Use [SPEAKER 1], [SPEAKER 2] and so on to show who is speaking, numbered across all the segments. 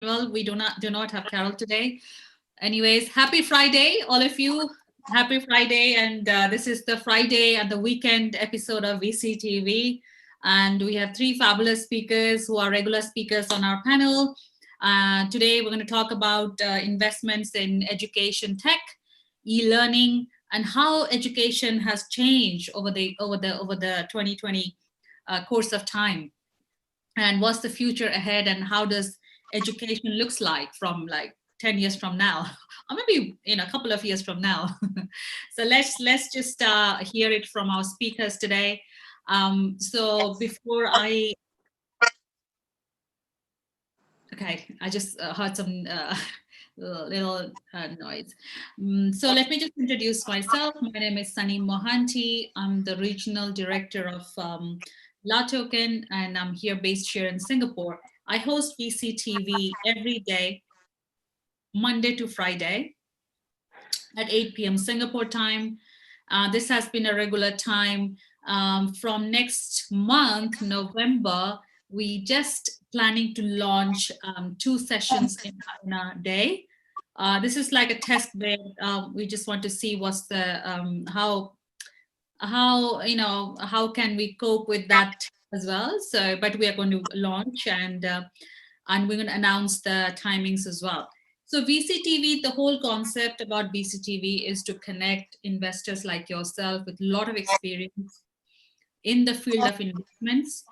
[SPEAKER 1] Well, we do not have Carol today. Anyways, happy Friday, all of you. Happy Friday, and this is the Friday and the weekend episode of VCTV. And we have three fabulous speakers who are regular speakers on our panel. Today, we're going to talk about investments in education tech, e-learning, and how education has changed over the 2020 course of time, and what's the future ahead, and how does education looks like from like 10 years from now or maybe in a couple of years from now. So let's just hear it from our speakers today. So before I okay, I just heard some little noise. So let me just introduce myself. My name is Sonny Mohanty. I'm the regional director of La Token, and I'm based here in Singapore. I host VCTV every day, Monday to Friday at 8 p.m. Singapore time. This has been a regular time. From next month, November, we just planning to launch 2 sessions in a day. This is like a test bed. We just want to see what's the how can we cope with that as well. So, but we are going to launch, and we're going to announce the timings as well. So VCTV, the whole concept about VCTV is to connect investors like yourself with a lot of experience in the field of investments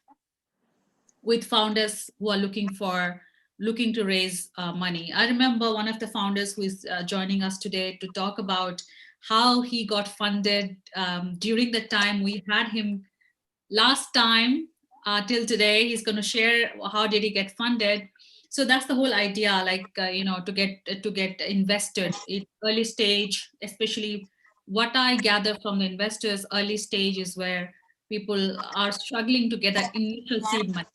[SPEAKER 1] with founders who are looking to raise money. I remember one of the founders who is joining us today to talk about how he got funded during the time we had him last time till today. He's going to share how did he get funded. So that's the whole idea, like to get invested in early stage, especially what I gather from the investors. Early stage is where people are struggling to get that initial seed money.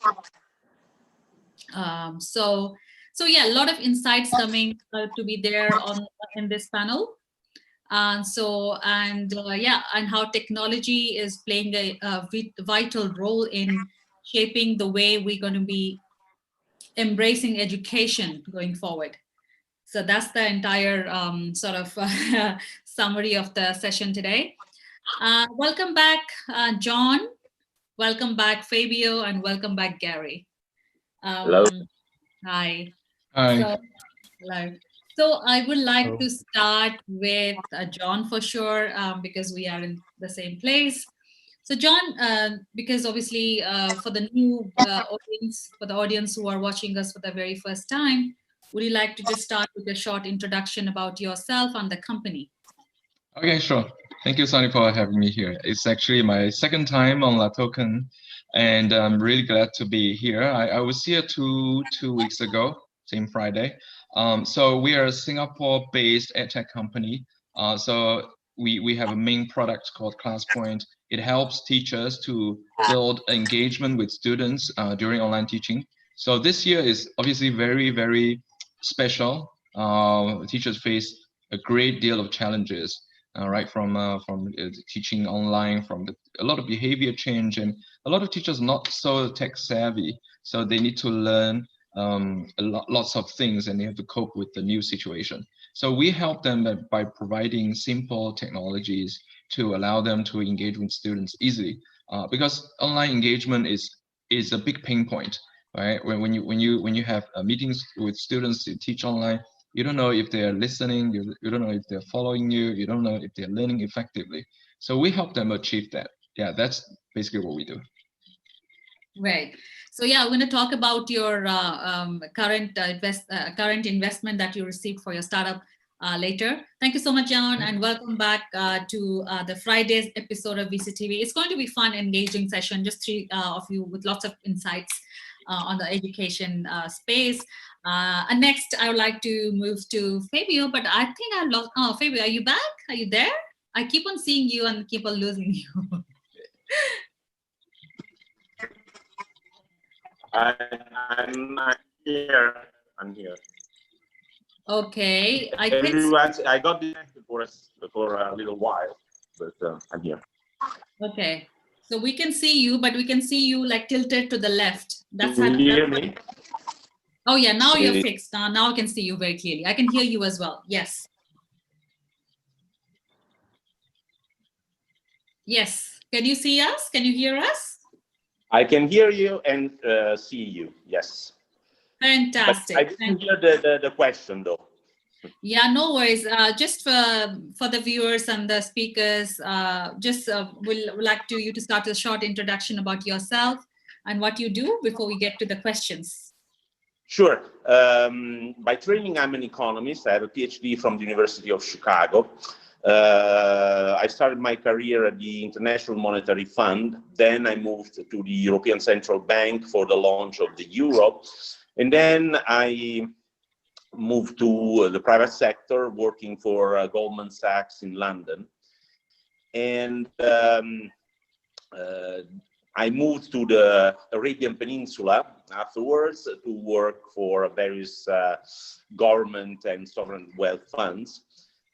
[SPEAKER 1] So yeah, a lot of insights coming to be there on in this panel. Yeah, and how technology is playing a vital role in shaping the way we're going to be embracing education going forward. So that's the entire sort of summary of the session today. Welcome back, John. Welcome back, Fabio, and welcome back, Gary.
[SPEAKER 2] Hello.
[SPEAKER 1] Hi.
[SPEAKER 3] Hi.
[SPEAKER 1] So, hello. So I would like
[SPEAKER 3] Hello.
[SPEAKER 1] to start with John for sure, because we are in the same place. So John, because obviously for the new audience, for the audience who are watching us for the very first time, would you like to just start with a short introduction about yourself and the company?
[SPEAKER 3] Okay, sure. Thank you, Sonny, for having me here. It's actually my second time on La Token, and I'm really glad to be here. I was here two weeks ago, same Friday. So we are a Singapore-based edtech company. So we have a main product called Classpoint. It helps teachers to build engagement with students during online teaching. So this year is obviously very, very special. Teachers face a great deal of challenges, right from teaching online, a lot of behavior change, and a lot of teachers not so tech savvy, so they need to learn lots of things, and they have to cope with the new situation. So we help them by providing simple technologies to allow them to engage with students easily, because online engagement is a big pain point, right? When you have meetings with students to teach online, you don't know if they're listening, you don't know if they're following you, you don't know if they're learning effectively. So we help them achieve that. Yeah, that's basically what we do.
[SPEAKER 1] Right. So yeah, we're going to talk about your current investment that you received for your startup later. Thank you so much, John, and welcome back to the Friday's episode of VCTV. It's going to be fun, engaging session. Just three of you with lots of insights on the education space. And next, I would like to move to Fabio, but I think I lost. Oh, Fabio, are you back? Are you there? I keep on seeing you and keep on losing you.
[SPEAKER 2] I'm here. I'm here.
[SPEAKER 1] Okay,
[SPEAKER 2] I got disconnected for a little while, but I'm here.
[SPEAKER 1] Okay, so we can see you, but we can see you like tilted to the left.
[SPEAKER 2] Can you hear me?
[SPEAKER 1] Oh yeah, now you're
[SPEAKER 2] See-
[SPEAKER 1] fixed. Now I can see you very clearly. I can hear you as well. Yes. Yes. Can you see us? Can you hear us?
[SPEAKER 2] I can hear you and see you. Yes. But I
[SPEAKER 1] Fantastic.
[SPEAKER 2] didn't hear the question though.
[SPEAKER 1] Yeah, no worries. Just for the viewers and the speakers, just would like you to start a short introduction about yourself and what you do before we get to the questions.
[SPEAKER 2] Sure. By training, I'm an economist. I have a PhD from the University of Chicago. I started my career at the International Monetary Fund. Then I moved to the European Central Bank for the launch of the euro. And then I moved to the private sector, working for Goldman Sachs in London. And I moved to the Arabian Peninsula afterwards to work for various government and sovereign wealth funds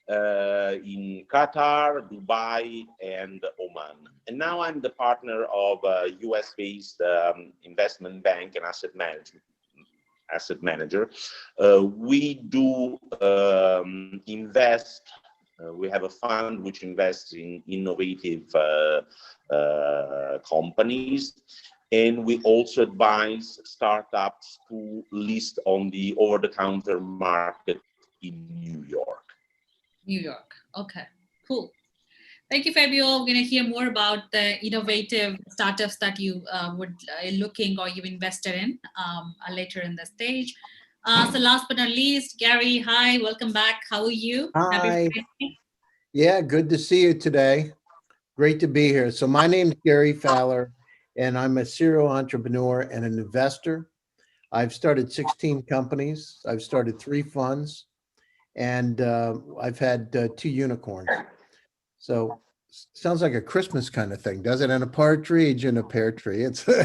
[SPEAKER 2] in Qatar, Dubai, and Oman. And now I'm the partner of a US-based investment bank and asset manager. We do invest. We have a fund which invests in innovative companies, and we also advise startups to list on the over-the-counter market in New York.
[SPEAKER 1] New York. Okay, cool. Thank you, Fabio. We're going to hear more about the innovative startups that you would looking or you've invested in later in the stage. So last but not least, Gary, hi, welcome back. How are you?
[SPEAKER 4] Hi. Yeah, good to see you today. Great to be here. So my name is Gary Fowler, and I'm a serial entrepreneur and an investor. I've started 16 companies. I've started 3 funds, and I've had 2 unicorns. So sounds like a Christmas kind of thing, does it? And a partridge in a pear tree. It's I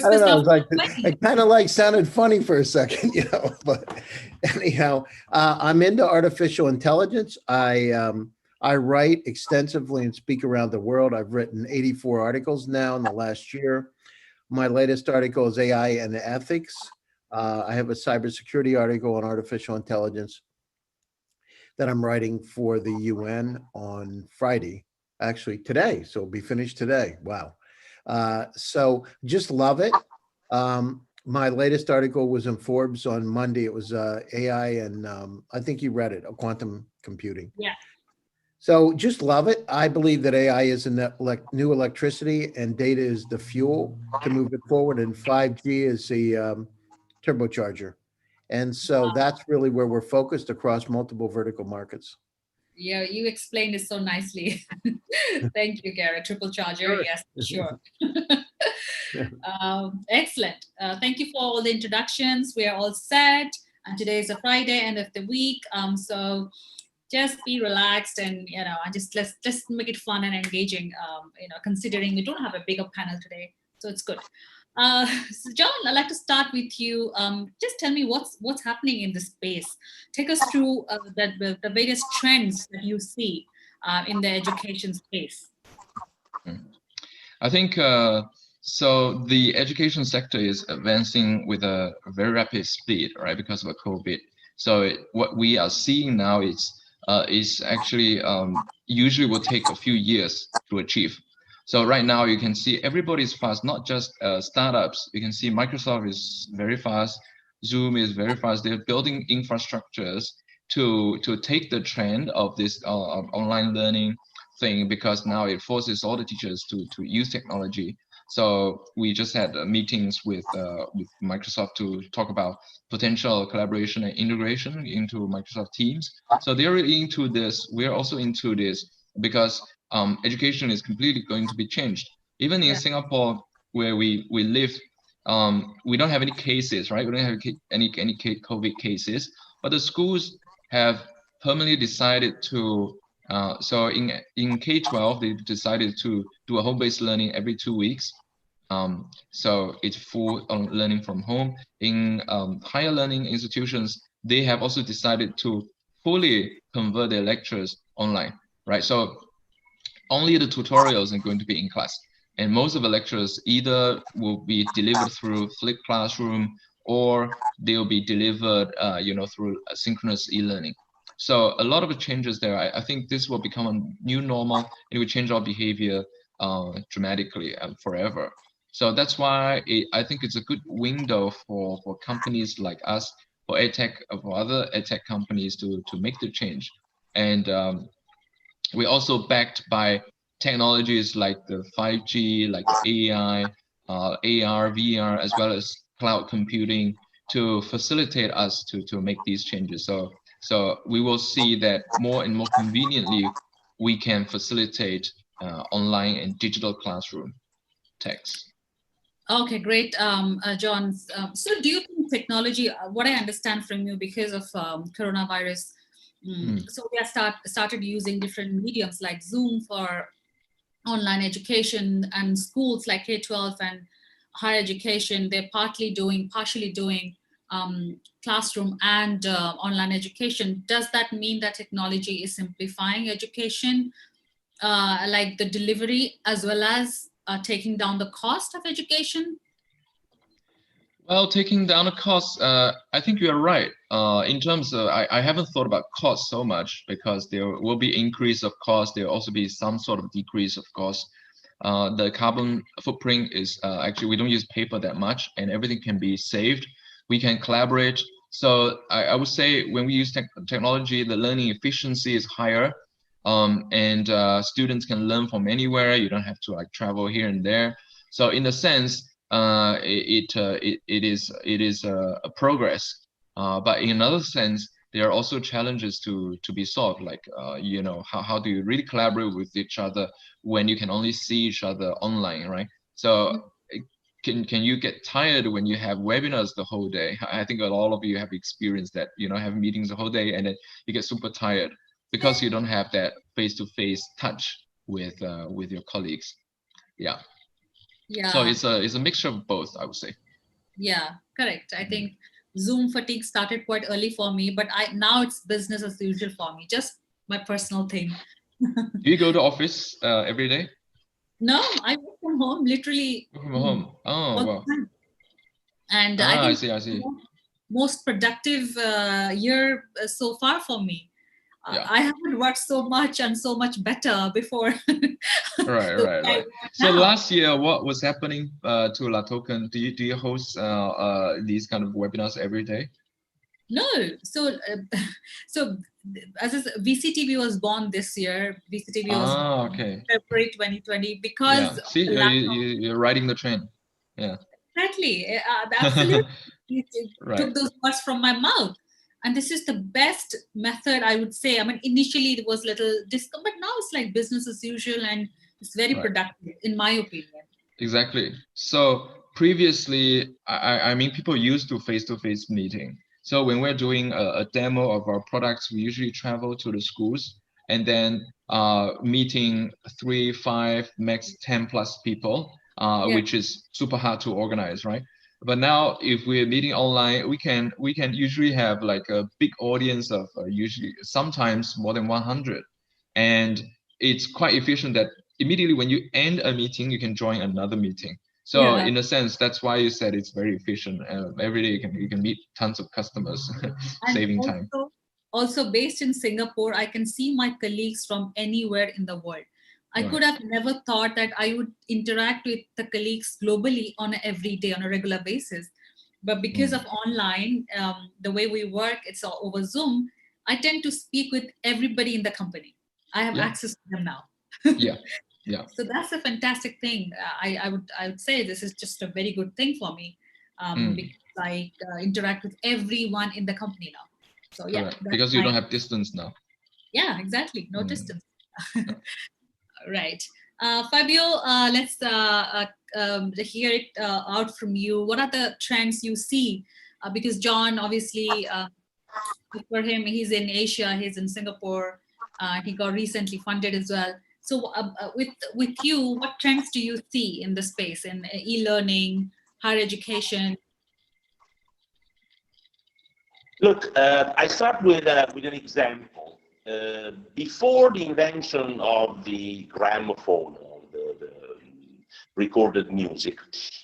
[SPEAKER 4] don't know. It's like it kind of like sounded funny for a second, you know. But anyhow, I'm into artificial intelligence. I write extensively and speak around the world. I've written 84 articles now in the last year. My latest article is AI and ethics. I have a cybersecurity article on artificial intelligence that I'm writing for the UN on Friday, actually today. So it'll be finished today. Wow. So just love it. My latest article was in Forbes on Monday. It was AI and I think you read it, quantum computing.
[SPEAKER 1] Yeah.
[SPEAKER 4] So just love it. I believe that AI is a new electricity and data is the fuel to move it forward. And 5G is the turbocharger. And so that's really where we're focused across multiple vertical markets.
[SPEAKER 1] Yeah, you explained it so nicely. Thank you, Gary. Triple charger. Yes, sure. Excellent. Thank you for all the introductions. We are all set. And today is a Friday, end of the week. So just be relaxed and, you know, and just let's make it fun and engaging, you know, considering we don't have a bigger panel today. So it's good. So John, I'd like to start with you. Just tell me what's happening in this space. Take us through the various trends that you see in the education space.
[SPEAKER 3] I think so. The education sector is advancing with a very rapid speed, right? Because of COVID. So what we are seeing now is actually usually will take a few years to achieve. So right now you can see everybody's fast, not just startups. You can see Microsoft is very fast, Zoom is very fast. They're building infrastructures to take the trend of this online learning thing, because now it forces all the teachers to use technology. So we just had meetings with Microsoft to talk about potential collaboration and integration into Microsoft Teams. So they're really into this. We're also into this because education is completely going to be changed. Even in Singapore, where we live, we don't have any cases, right? We don't have any COVID cases, but the schools have permanently decided to. So in K-12, they decided to do a home-based learning every 2 weeks. So it's full learning from home. In higher learning institutions, they have also decided to fully convert their lectures online, right? So only the tutorials are going to be in class. And most of the lectures either will be delivered through flipped classroom, or they'll be delivered, through synchronous e-learning. So a lot of the changes there. I think this will become a new normal. It will change our behavior dramatically and forever. So that's why I think it's a good window for companies like us, for edtech, for other edtech companies to make the change. And we're also backed by technologies like the 5G, like the AI, AR, VR, as well as cloud computing to facilitate us to make these changes. So we will see that more and more conveniently we can facilitate online and digital classroom techs.
[SPEAKER 1] Okay, great, John. So do you think technology, what I understand from you, because of coronavirus, so we have started using different mediums like Zoom for online education, and schools like K-12 and higher education, they're partially doing classroom and online education. Does that mean that technology is simplifying education, like the delivery, as well as taking down the cost of education?
[SPEAKER 3] Well, taking down the cost, I think you are right. In terms of, I haven't thought about cost so much, because there will be increase of cost. There will also be some sort of decrease of cost. The carbon footprint is actually, we don't use paper that much, and everything can be saved. We can collaborate. So I would say when we use technology, the learning efficiency is higher, and students can learn from anywhere. You don't have to like travel here and there. So in a sense, it is a progress, but in another sense, there are also challenges to be solved. Like how do you really collaborate with each other when you can only see each other online, right? So can you get tired when you have webinars the whole day? I think that all of you have experienced that. Have meetings the whole day, and then you get super tired because you don't have that face-to-face touch with your colleagues. Yeah.
[SPEAKER 1] Yeah.
[SPEAKER 3] So it's a mixture of both, I would say.
[SPEAKER 1] Yeah, correct. I think Zoom fatigue started quite early for me, but now it's business as usual for me. Just my personal thing.
[SPEAKER 3] Do you go to office every day?
[SPEAKER 1] No, I work from home, literally.
[SPEAKER 3] From home. Oh, wow.
[SPEAKER 1] And I think
[SPEAKER 3] I see.
[SPEAKER 1] Most productive year so far for me.
[SPEAKER 3] Yeah.
[SPEAKER 1] I haven't worked so much and so much better before.
[SPEAKER 3] Right. So last year, what was happening to La Token? Do you host these kind of webinars every day?
[SPEAKER 1] No. So as VCTV was born this year. VCTV was born
[SPEAKER 3] okay.
[SPEAKER 1] February 2020 because
[SPEAKER 3] see, you're riding the trend. Yeah.
[SPEAKER 1] Exactly. Absolutely.
[SPEAKER 3] Right.
[SPEAKER 1] Took those words from my mouth. And this is the best method, I would say. I mean, initially it was a little discount, but now it's like business as usual, and it's very productive, in my opinion.
[SPEAKER 3] Exactly. So previously, I mean, people used to face-to-face meeting. So when we're doing a demo of our products, we usually travel to the schools and then meeting 3, 5, max 10 plus people, which is super hard to organize, right? But now, if we're meeting online, we can usually have like a big audience of usually sometimes more than 100, and it's quite efficient that immediately when you end a meeting, you can join another meeting. So in a sense, that's why you said it's very efficient. Every day you can meet tons of customers, saving time.
[SPEAKER 1] Also based in Singapore, I can see my colleagues from anywhere in the world. I could have never thought that I would interact with the colleagues globally on an everyday, on a regular basis. But because of online, the way we work, it's all over Zoom, I tend to speak with everybody in the company. I have access to them now.
[SPEAKER 3] Yeah.
[SPEAKER 1] So that's a fantastic thing. I would say this is just a very good thing for me, because I interact with everyone in the company now. So
[SPEAKER 3] because you don't have distance now.
[SPEAKER 1] Yeah, exactly. No distance. Right. Fabio, let's hear it out from you. What are the trends you see? Because John, obviously, for him, he's in Asia, he's in Singapore. He got recently funded as well. So with you, what trends do you see in the space, in e-learning, higher education?
[SPEAKER 2] Look, I start with an example. Before the invention of the gramophone, recorded music.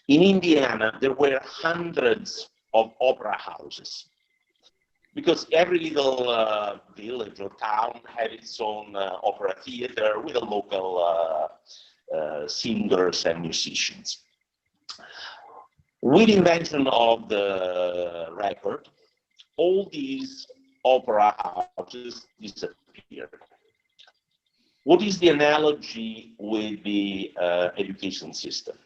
[SPEAKER 2] In Indiana, there were hundreds of opera houses because every little village or town had its own opera theater with a local singers and musicians. With the invention of the record, all these opera houses disappeared. What is the analogy with the education system?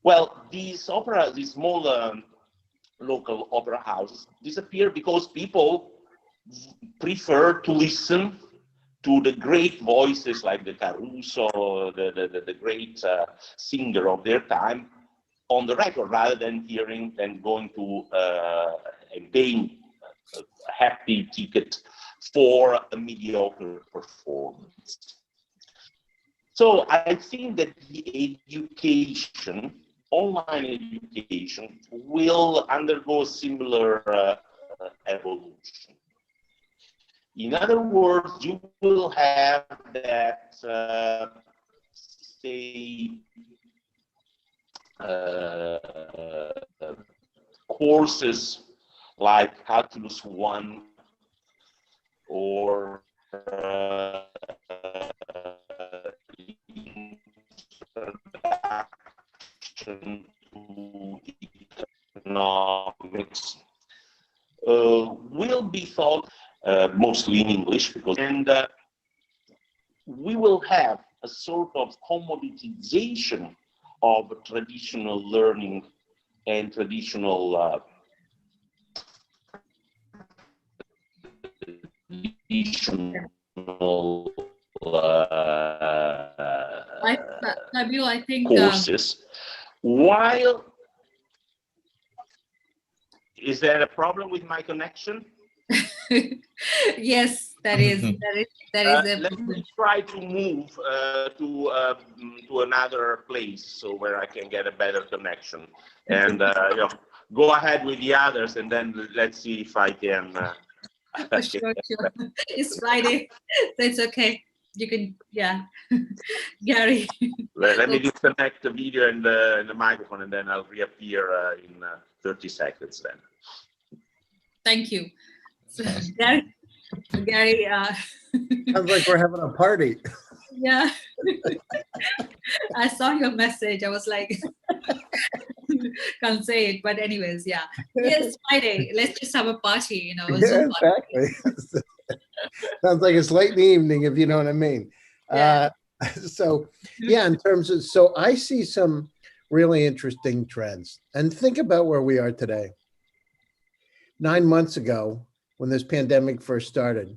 [SPEAKER 2] Well, these small local opera houses disappear because people prefer to listen to the great voices like the Caruso, the great singer of their time on the record rather than going to and paying a hefty ticket for a mediocre performance. So I think that the education, online education, will undergo similar evolution. In other words, you will have that, say, courses like Calculus 1 or Introduction to Economics will be taught mostly in English, and we will have a sort of commoditization of traditional learning and traditional
[SPEAKER 1] Fabio, I think
[SPEAKER 2] courses. While is there a problem with my connection?
[SPEAKER 1] yes, that is a
[SPEAKER 2] let me try to move to another place so where I can get a better connection, and go ahead with the others, and then let's see if I can.
[SPEAKER 1] Sure. It's Friday, so it's okay. You can, Gary.
[SPEAKER 2] Let me disconnect the video and the microphone, and then I'll reappear in 30 seconds. Then.
[SPEAKER 1] Thank you. So, Gary.
[SPEAKER 4] Sounds like we're having a party.
[SPEAKER 1] Yeah. I saw your message. I was like, can't say it, but anyways, yeah. Yes, Friday. Let's just have a party,
[SPEAKER 4] Yeah, exactly. Sounds like it's late in the evening, if you know what I mean.
[SPEAKER 1] Yeah.
[SPEAKER 4] So, yeah, in terms of, so I see some really interesting trends. And think about where we are today. 9 months ago, when this pandemic first started,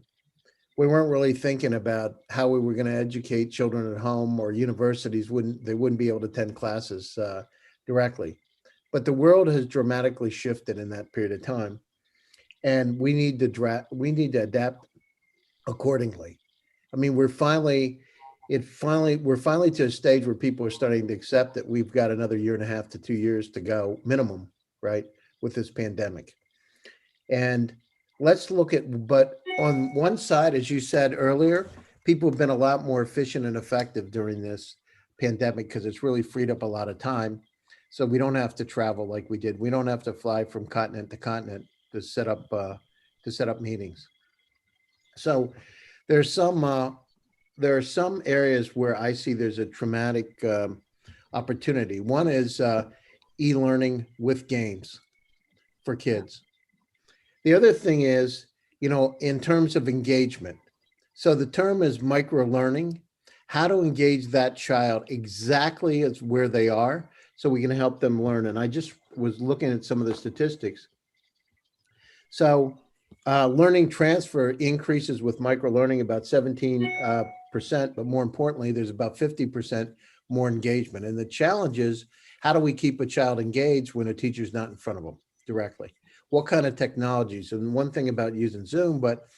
[SPEAKER 4] we weren't really thinking about how we were going to educate children at home, or universities wouldn't be able to attend classes directly. But the world has dramatically shifted in that period of time, and we need to adapt accordingly. I mean, we're finally to a stage where people are starting to accept that we've got another 1.5 to 2 years to go minimum, right, with this pandemic. And let's look at, but on one side, as you said earlier, people have been a lot more efficient and effective during this pandemic because it's really freed up a lot of time. So we don't have to travel like we did. We don't have to fly from continent to continent to set up meetings. So there are some areas where I see there's a dramatic opportunity. One is e-learning with games for kids. The other thing is, in terms of engagement. So the term is micro-learning, how to engage that child exactly as where they are so we can help them learn. And I just was looking at some of the statistics. So learning transfer increases with micro-learning about 17%, but more importantly, there's about 50% more engagement. And the challenge is, how do we keep a child engaged when a teacher's not in front of them directly? What kind of technologies? And one thing about using Zoom, but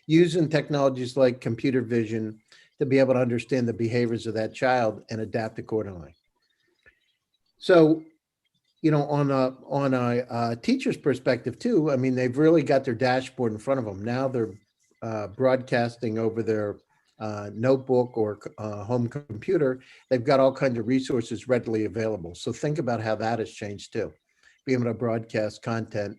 [SPEAKER 4] using technologies like computer vision to be able to understand the behaviors of that child and adapt accordingly. So, on a teacher's perspective too, I mean, they've really got their dashboard in front of them. Now they're broadcasting over their notebook or home computer, they've got all kinds of resources readily available. So think about how that has changed too. Being able to broadcast content,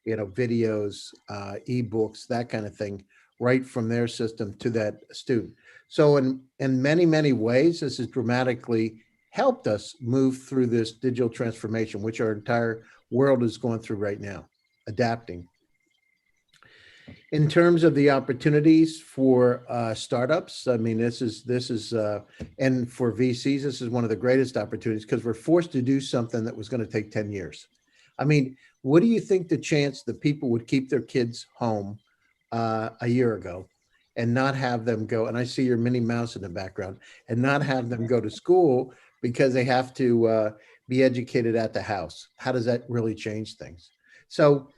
[SPEAKER 4] videos, ebooks, that kind of thing, right from their system to that student. So in many, many ways, this has dramatically helped us move through this digital transformation, which our entire world is going through right now, adapting. In terms of the opportunities for startups, I mean, this is and for VCs, this is one of the greatest opportunities because we're forced to do something that was going to take 10 years. I mean, what do you think the chance that people would keep their kids home a year ago and not have them go, and I see your Minnie Mouse in the background, and not have them go to school because they have to be educated at the house? How does that really change things? So,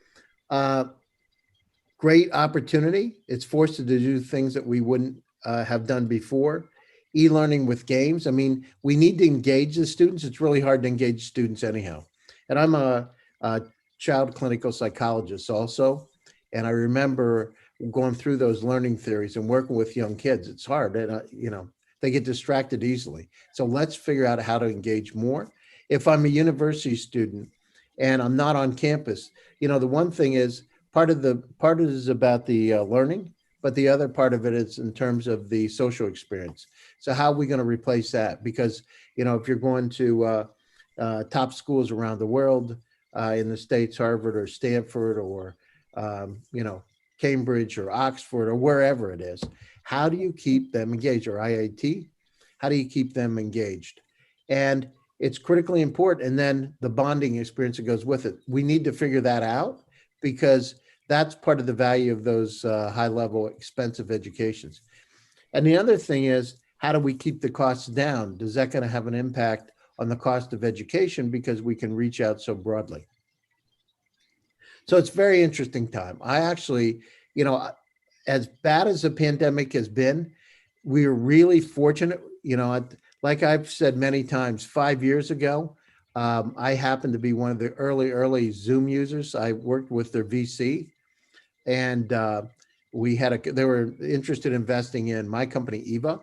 [SPEAKER 4] great opportunity. It's forced us to do things that we wouldn't have done before. E-learning with games. I mean, we need to engage the students. It's really hard to engage students anyhow. And I'm a child clinical psychologist also. And I remember going through those learning theories and working with young kids. It's hard. And, they get distracted easily. So let's figure out how to engage more. If I'm a university student and I'm not on campus, the one thing is, part of it is about the learning, but the other part of it is in terms of the social experience. So how are we going to replace that? Because, if you're going to top schools around the world, in the States, Harvard or Stanford or, Cambridge or Oxford or wherever it is, how do you keep them engaged? Or IIT, how do you keep them engaged? And it's critically important. And then the bonding experience that goes with it. We need to figure that out, because that's part of the value of those high-level expensive educations. And the other thing is, how do we keep the costs down? Is that going to have an impact on the cost of education because we can reach out so broadly? So it's a very interesting time. I actually, as bad as the pandemic has been, we're really fortunate. Like I've said many times, 5 years ago, I happened to be one of the early Zoom users. I worked with their VC, and they were interested in investing in my company, Eva.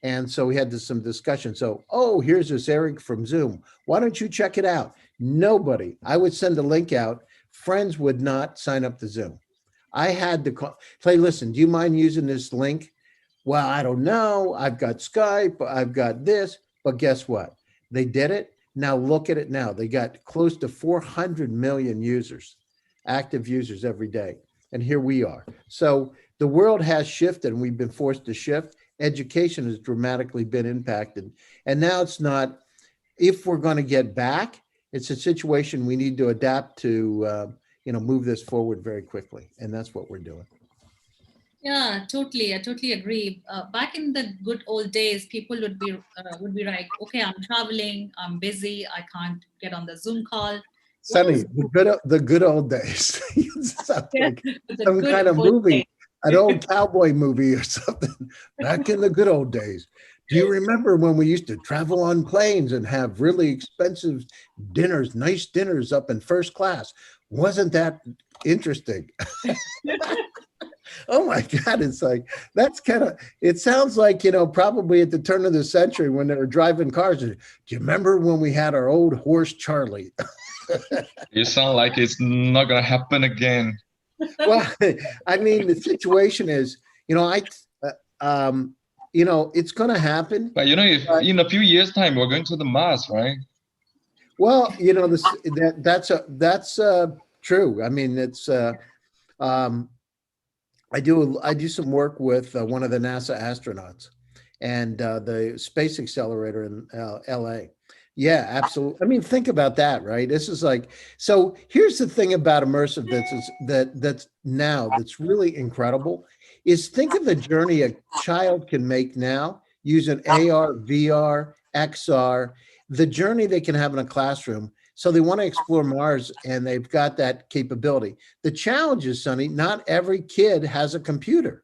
[SPEAKER 4] And so we had some discussion. So, here's this Eric from Zoom. Why don't you check it out? Nobody. I would send a link out. Friends would not sign up to Zoom. I had to call, say, listen, do you mind using this link? Well, I don't know. I've got Skype. I've got this. But guess what? They did it. Now look at it now. They got close to 400 million users, active users every day. And here we are. So the world has shifted, and we've been forced to shift. Education has dramatically been impacted. And now it's not, if we're going to get back, it's a situation we need to adapt to, move this forward very quickly. And that's what we're doing.
[SPEAKER 1] Yeah, totally. I totally agree. Back in the good old days, people would be like, okay, I'm traveling, I'm busy, I can't get on the Zoom call.
[SPEAKER 4] Sonny, the good old days. Sounds like some kind of movie, an old cowboy movie or something. Back in the good old days. Do you remember when we used to travel on planes and have really expensive dinners, nice dinners up in first class? Wasn't that interesting? Oh my God, it's like, it sounds like, probably at the turn of the century when they were driving cars. Do you remember when we had our old horse, Charlie?
[SPEAKER 3] You sound like it's not going to happen again.
[SPEAKER 4] Well, I mean, the situation is, it's going to happen.
[SPEAKER 3] But if in a few years' time we're going to the Mars, right?
[SPEAKER 4] Well, that's true. I mean, it's I do some work with one of the NASA astronauts and the space accelerator in LA. Yeah, absolutely. I mean, think about that, right? This is like, so here's the thing about immersive that's really incredible is think of the journey a child can make now using AR, VR, XR, the journey they can have in a classroom. So they want to explore Mars and they've got that capability. The challenge is, Sonny, not every kid has a computer.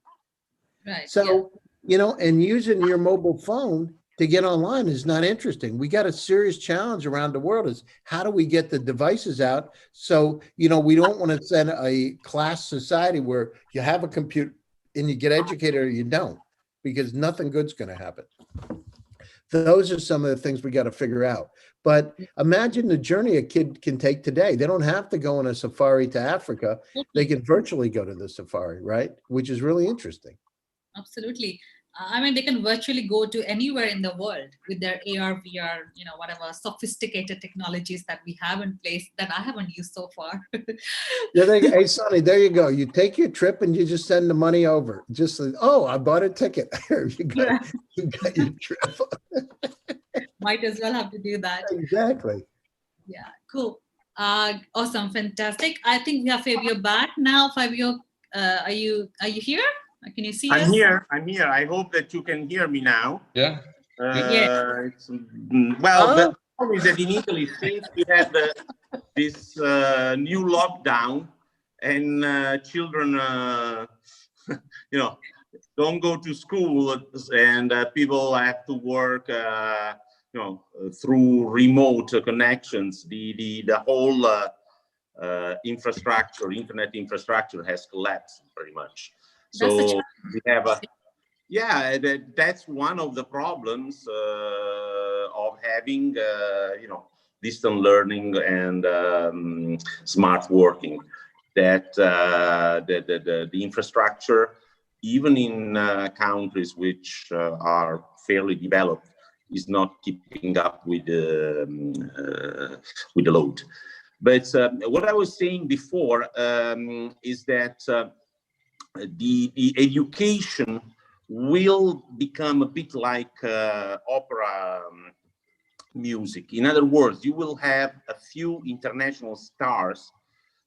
[SPEAKER 1] Right.
[SPEAKER 4] So, and using your mobile phone to get online is not interesting. We got a serious challenge around the world is how do we get the devices out? So, we don't want to send a class society where you have a computer and you get educated or you don't, because nothing good's going to happen. Those are some of the things we got to figure out. But imagine the journey a kid can take today. They don't have to go on a safari to Africa. They can virtually go to the safari, right? Which is really interesting.
[SPEAKER 1] Absolutely. I mean, they can virtually go to anywhere in the world with their AR, VR, whatever sophisticated technologies that we have in place that I haven't used so far.
[SPEAKER 4] Yeah, hey, Sonny, there you go. You take your trip and you just send the money over. Just like, oh, I bought a ticket. Here you go.
[SPEAKER 1] Yeah.
[SPEAKER 4] You got your trip.
[SPEAKER 1] Might as well have to do that.
[SPEAKER 4] Exactly.
[SPEAKER 1] Yeah, cool. Awesome, fantastic. I think we have Fabio back now. Fabio, are you here? Can you see us?
[SPEAKER 2] I'm here. I hope that you can hear me now.
[SPEAKER 3] Yeah.
[SPEAKER 1] Yeah.
[SPEAKER 2] Well, the problem is that in Italy, since we had this new lockdown and children, don't go to school, and people have to work, through remote connections. The whole infrastructure, internet infrastructure, has collapsed pretty much. So we have that's one of the problems of having, distant learning and smart working. That the infrastructure, even in countries which are fairly developed, is not keeping up with the load. But what I was saying before is that the education will become a bit like opera music. In other words, you will have a few international stars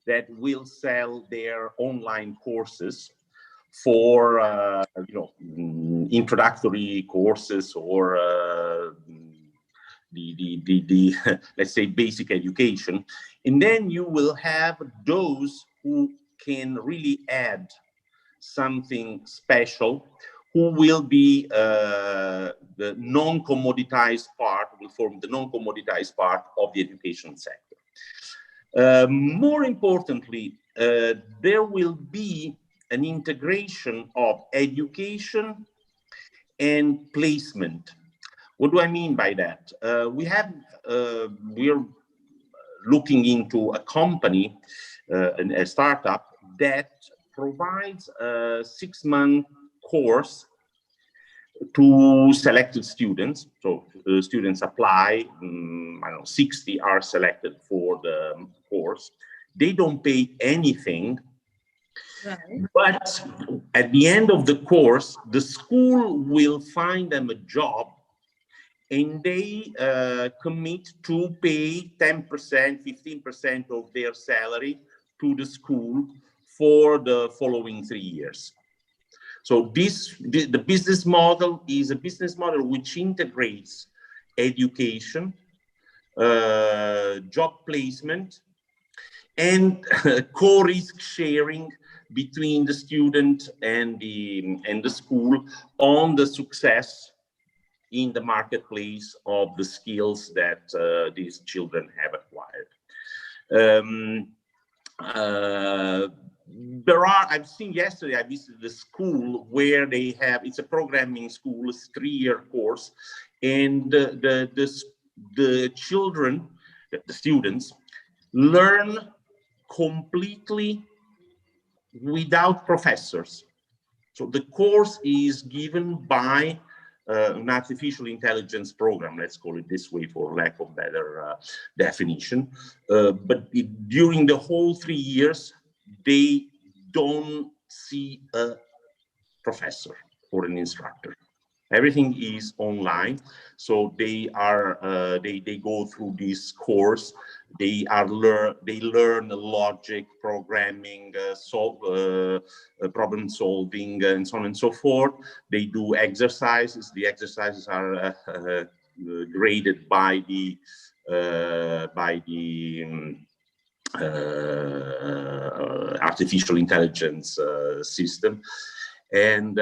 [SPEAKER 2] that will sell their online courses for introductory courses or the let's say basic education, and then you will have those who can really add something special, who will be the non-commoditized part, will form the non-commoditized part of the education sector. More importantly, there will be an integration of education and placement. What do I mean by that? We're looking into a company, a startup that provides a 6-month course to selected students. So students apply, 60 are selected for the course. They don't pay anything.
[SPEAKER 1] Right.
[SPEAKER 2] But at the end of the course, the school will find them a job, and they commit to pay 10%, 15% of their salary to the school for the following 3 years. So the business model is a business model which integrates education, job placement, and co-risk sharing between the student and the school on the success in the marketplace of the skills that these children have acquired. I've seen yesterday, I visited the school where they have, it's a programming school, it's a 3-year course, and the children, the students, learn completely without professors. So the course is given by an artificial intelligence program, let's call it this way for lack of better definition. But during the whole 3 years, they don't see a professor or an instructor. Everything is online, so they go through this course. They learn logic, programming, problem solving, and so on and so forth. They do exercises. The exercises are graded by the artificial intelligence system. And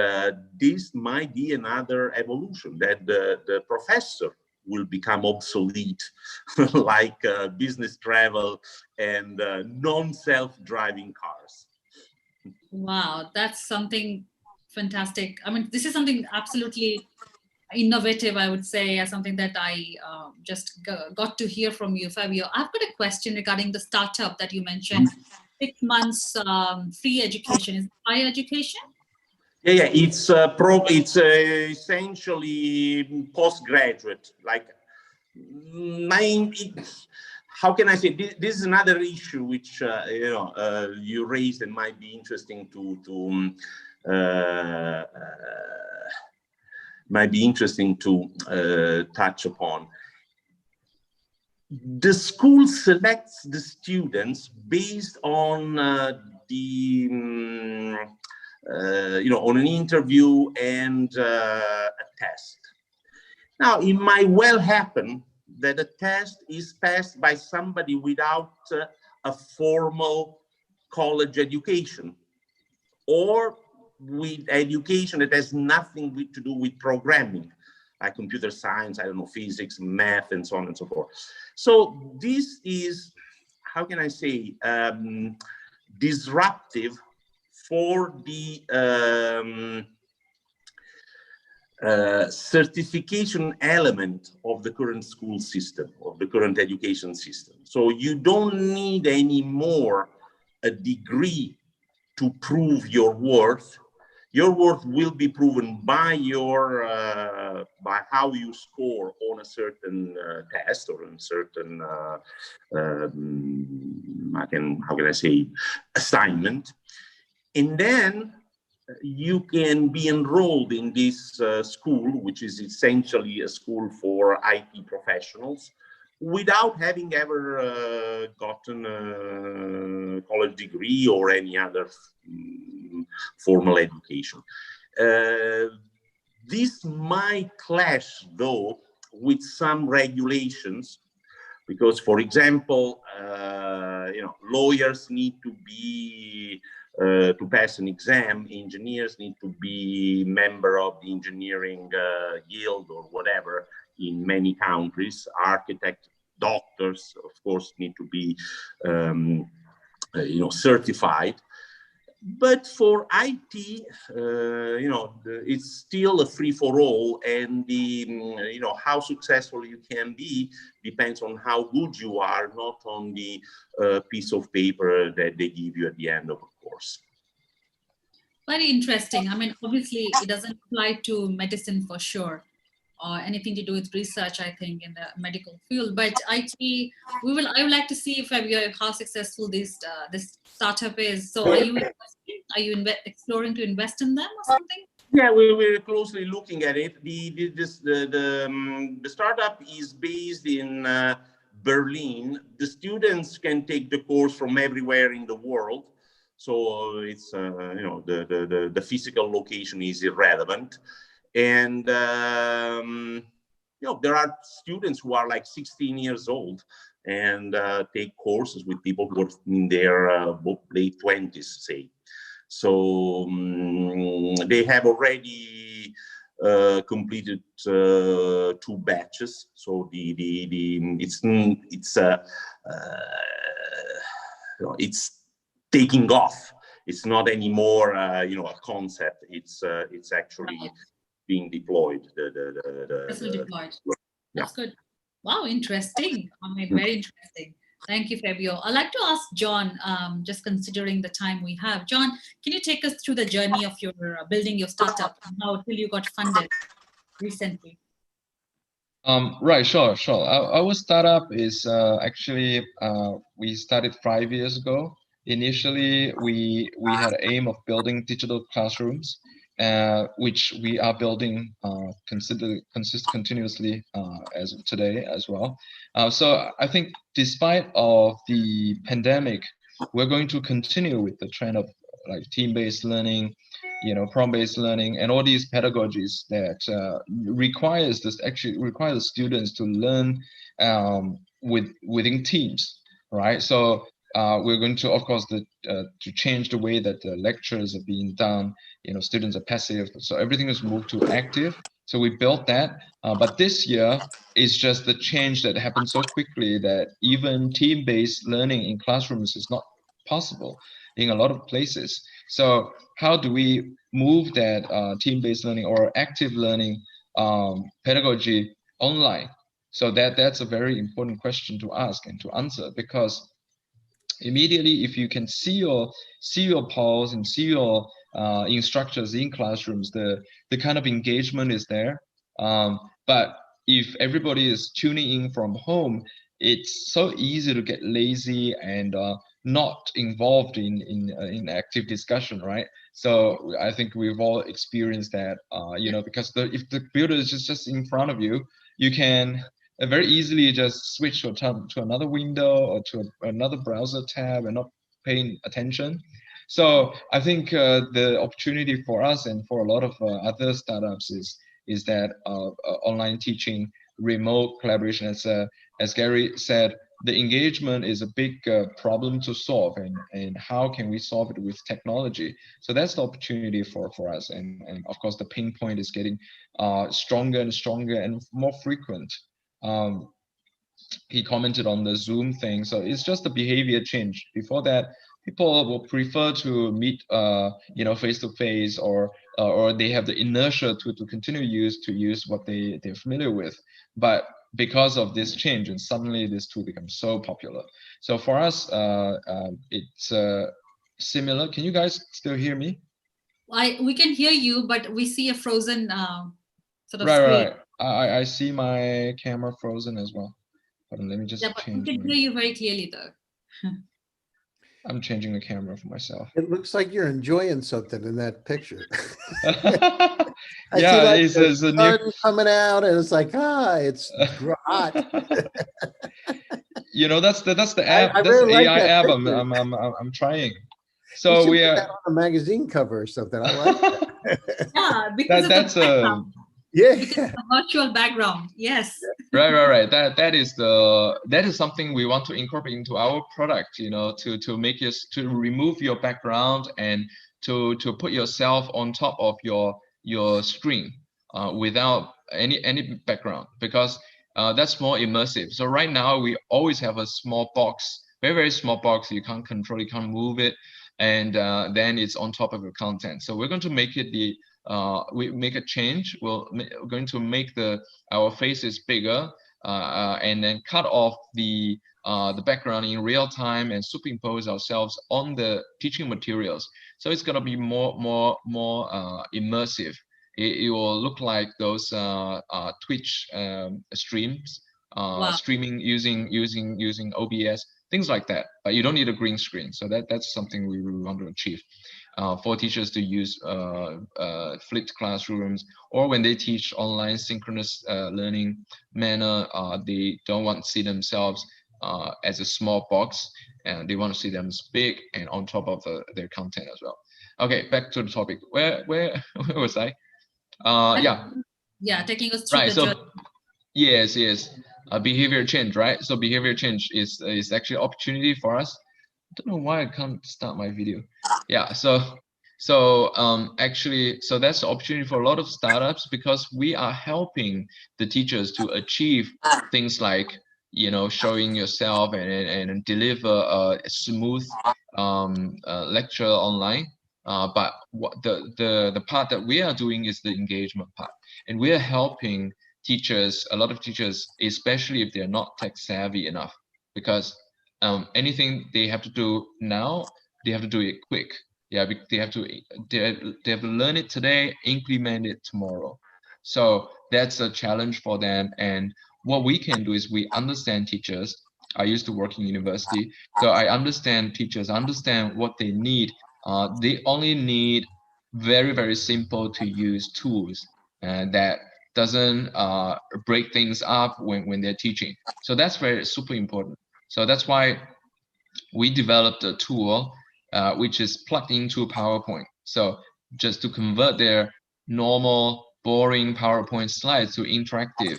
[SPEAKER 2] this might be another evolution, that the professor will become obsolete, like business travel and non-self-driving cars.
[SPEAKER 1] Wow, that's something Fantastic. I mean, this is something absolutely innovative, I would say, as something that I just got to hear from you, Fabio. I've got a question regarding the startup that you mentioned. 6 months free education. Is it higher education?
[SPEAKER 2] Yeah, it's essentially postgraduate. Like how can I say? This is another issue which you raised and might be interesting to touch upon. The school selects the students based on on an interview and a test. Now, it might well happen that a test is passed by somebody without a formal college education, or with education that has nothing to do with programming, like computer science, I don't know, physics, math, and so on and so forth. So this is, how can I say, disruptive for the certification element of the current school system, of the current education system. So you don't need anymore a degree to prove your worth. Your worth will be proven by your by how you score on a certain test or on a certain how can I say, assignment, and then you can be enrolled in this school, which is essentially a school for IT professionals, without having ever gotten a college degree or any other formal education. This might clash, though, with some regulations, because, for example, lawyers need to be to pass an exam. Engineers need to be member of the engineering guild or whatever in many countries. Architects, doctors, of course, need to be certified. But for IT, it's still a free-for-all, and the how successful you can be depends on how good you are, not on the piece of paper that they give you at the end of a course.
[SPEAKER 1] Very interesting. I mean, obviously, it doesn't apply to medicine for sure, or anything to do with research, I think, in the medical field. But IT, I would like to see, Fabio, how successful this startup is. So are you investing? Are you exploring to invest in them or something?
[SPEAKER 2] Yeah, we're closely looking at it. The startup is based in Berlin. The students can take the course from everywhere in the world. So it's the physical location is irrelevant. And there are students who are like 16 years old and take courses with people who are in their late 20s, say. So they have already completed 2 batches. So it's taking off. It's not anymore a concept. It's actually being deployed.
[SPEAKER 1] Deployed. That's good. Wow, interesting. I mean, very interesting. Thank you, Fabio. I'd like to ask John, just considering the time we have. John, can you take us through the journey of your building your startup and how till you got funded recently?
[SPEAKER 3] Right, sure. Our startup is actually we started 5 years ago. Initially, we had an aim of building digital classrooms, which we are building continuously as of today as well. So I think despite of the pandemic, we're going to continue with the trend of like team-based learning, prompt-based learning, and all these pedagogies that requires the students to learn within teams, right? So we're going to, of course, to change the way that the lectures are being done. Students are passive, so everything is moved to active. So we built that, but this year is just the change that happened so quickly that even team-based learning in classrooms is not possible. in a lot of places. So how do we move that team-based learning or active learning pedagogy online? So that's a very important question to ask and to answer, because immediately if you can see your pals and see your instructors in classrooms, the kind of engagement is there. But if everybody is tuning in from home, it's so easy to get lazy and not involved in active discussion, right? So I think we've all experienced that, you know, because if the computer is just in front of you, you can very easily just switch to another window or to another browser tab and not paying attention. So I think the opportunity for us and for a lot of other startups is that online teaching, remote collaboration, as Gary said, the engagement is a big problem to solve, and how can we solve it with technology? So that's the opportunity for us, and of course the pain point is getting stronger and stronger and more frequent. He commented on the Zoom thing, so it's just a behavior change. Before that, people will prefer to meet you know, face to face, or they have the inertia to continue to use what they're familiar with. But because of this change, and suddenly this tool becomes so popular. So for us, it's similar. Can you guys still hear me?
[SPEAKER 1] We can hear you, but we see a frozen sort of
[SPEAKER 3] Right,
[SPEAKER 1] screen.
[SPEAKER 3] right. I see my camera frozen as well. Hold on, let me just change.
[SPEAKER 1] We can hear you very clearly though.
[SPEAKER 3] I'm changing the camera for myself.
[SPEAKER 4] It looks like you're enjoying something in that picture. I
[SPEAKER 3] Yeah,
[SPEAKER 4] see like
[SPEAKER 3] it's
[SPEAKER 4] the
[SPEAKER 3] a
[SPEAKER 4] sun
[SPEAKER 3] new
[SPEAKER 4] coming out, and it's like, it's hot.
[SPEAKER 3] You know, that's the app.
[SPEAKER 4] I
[SPEAKER 3] That's
[SPEAKER 4] really
[SPEAKER 3] the
[SPEAKER 4] like
[SPEAKER 3] AI
[SPEAKER 4] that
[SPEAKER 3] app.
[SPEAKER 4] picture.
[SPEAKER 3] I'm trying.
[SPEAKER 4] You
[SPEAKER 3] So
[SPEAKER 4] should
[SPEAKER 3] we
[SPEAKER 4] put
[SPEAKER 3] are.
[SPEAKER 4] that on a magazine cover or something. I like that.
[SPEAKER 1] Yeah, because of
[SPEAKER 3] That's
[SPEAKER 1] the background. Because
[SPEAKER 4] Yeah.
[SPEAKER 1] of the virtual background. Yes.
[SPEAKER 3] right. That is something we want to incorporate into our product. You know, to make it, to remove your background and to put yourself on top of your screen without any background, because that's more immersive. So right now we always have a small box, very small box. You can't control, you can't move it, and then it's on top of your content. So we're going to make it we make a change. We're going to make our faces bigger, and then cut off the background in real time and superimpose ourselves on the teaching materials. So it's gonna be more immersive. It will look like those Twitch streams,
[SPEAKER 1] Wow.
[SPEAKER 3] streaming using OBS, things like that. But you don't need a green screen. So that's something we really want to achieve. For teachers to use flipped classrooms, or when they teach online synchronous learning manner, they don't want to see themselves as a small box, and they want to see them as big and on top of their content as well. Okay, back to the topic. Where was I? Yeah,
[SPEAKER 1] taking us through
[SPEAKER 3] right.
[SPEAKER 1] the
[SPEAKER 3] So
[SPEAKER 1] journey.
[SPEAKER 3] yes, behavior change, right? So behavior change is actually opportunity for us. I don't know why I can't start my video. Yeah, so actually, so that's the opportunity for a lot of startups, because we are helping the teachers to achieve things like, you know, showing yourself and deliver a smooth lecture online. But what the part that we are doing is the engagement part, and we are helping teachers, a lot of teachers, especially if they're not tech savvy enough, because anything they have to do now, they have to do it quick. Yeah, they have to learn it today, implement it tomorrow. So that's a challenge for them. And what we can do is we understand teachers. I used to work in university, so I understand teachers, understand what they need. They only need very simple to use tools, and that doesn't break things up when they're teaching. So that's very super important. So that's why we developed a tool which is plugged into PowerPoint. So just to convert their normal, boring PowerPoint slides to interactive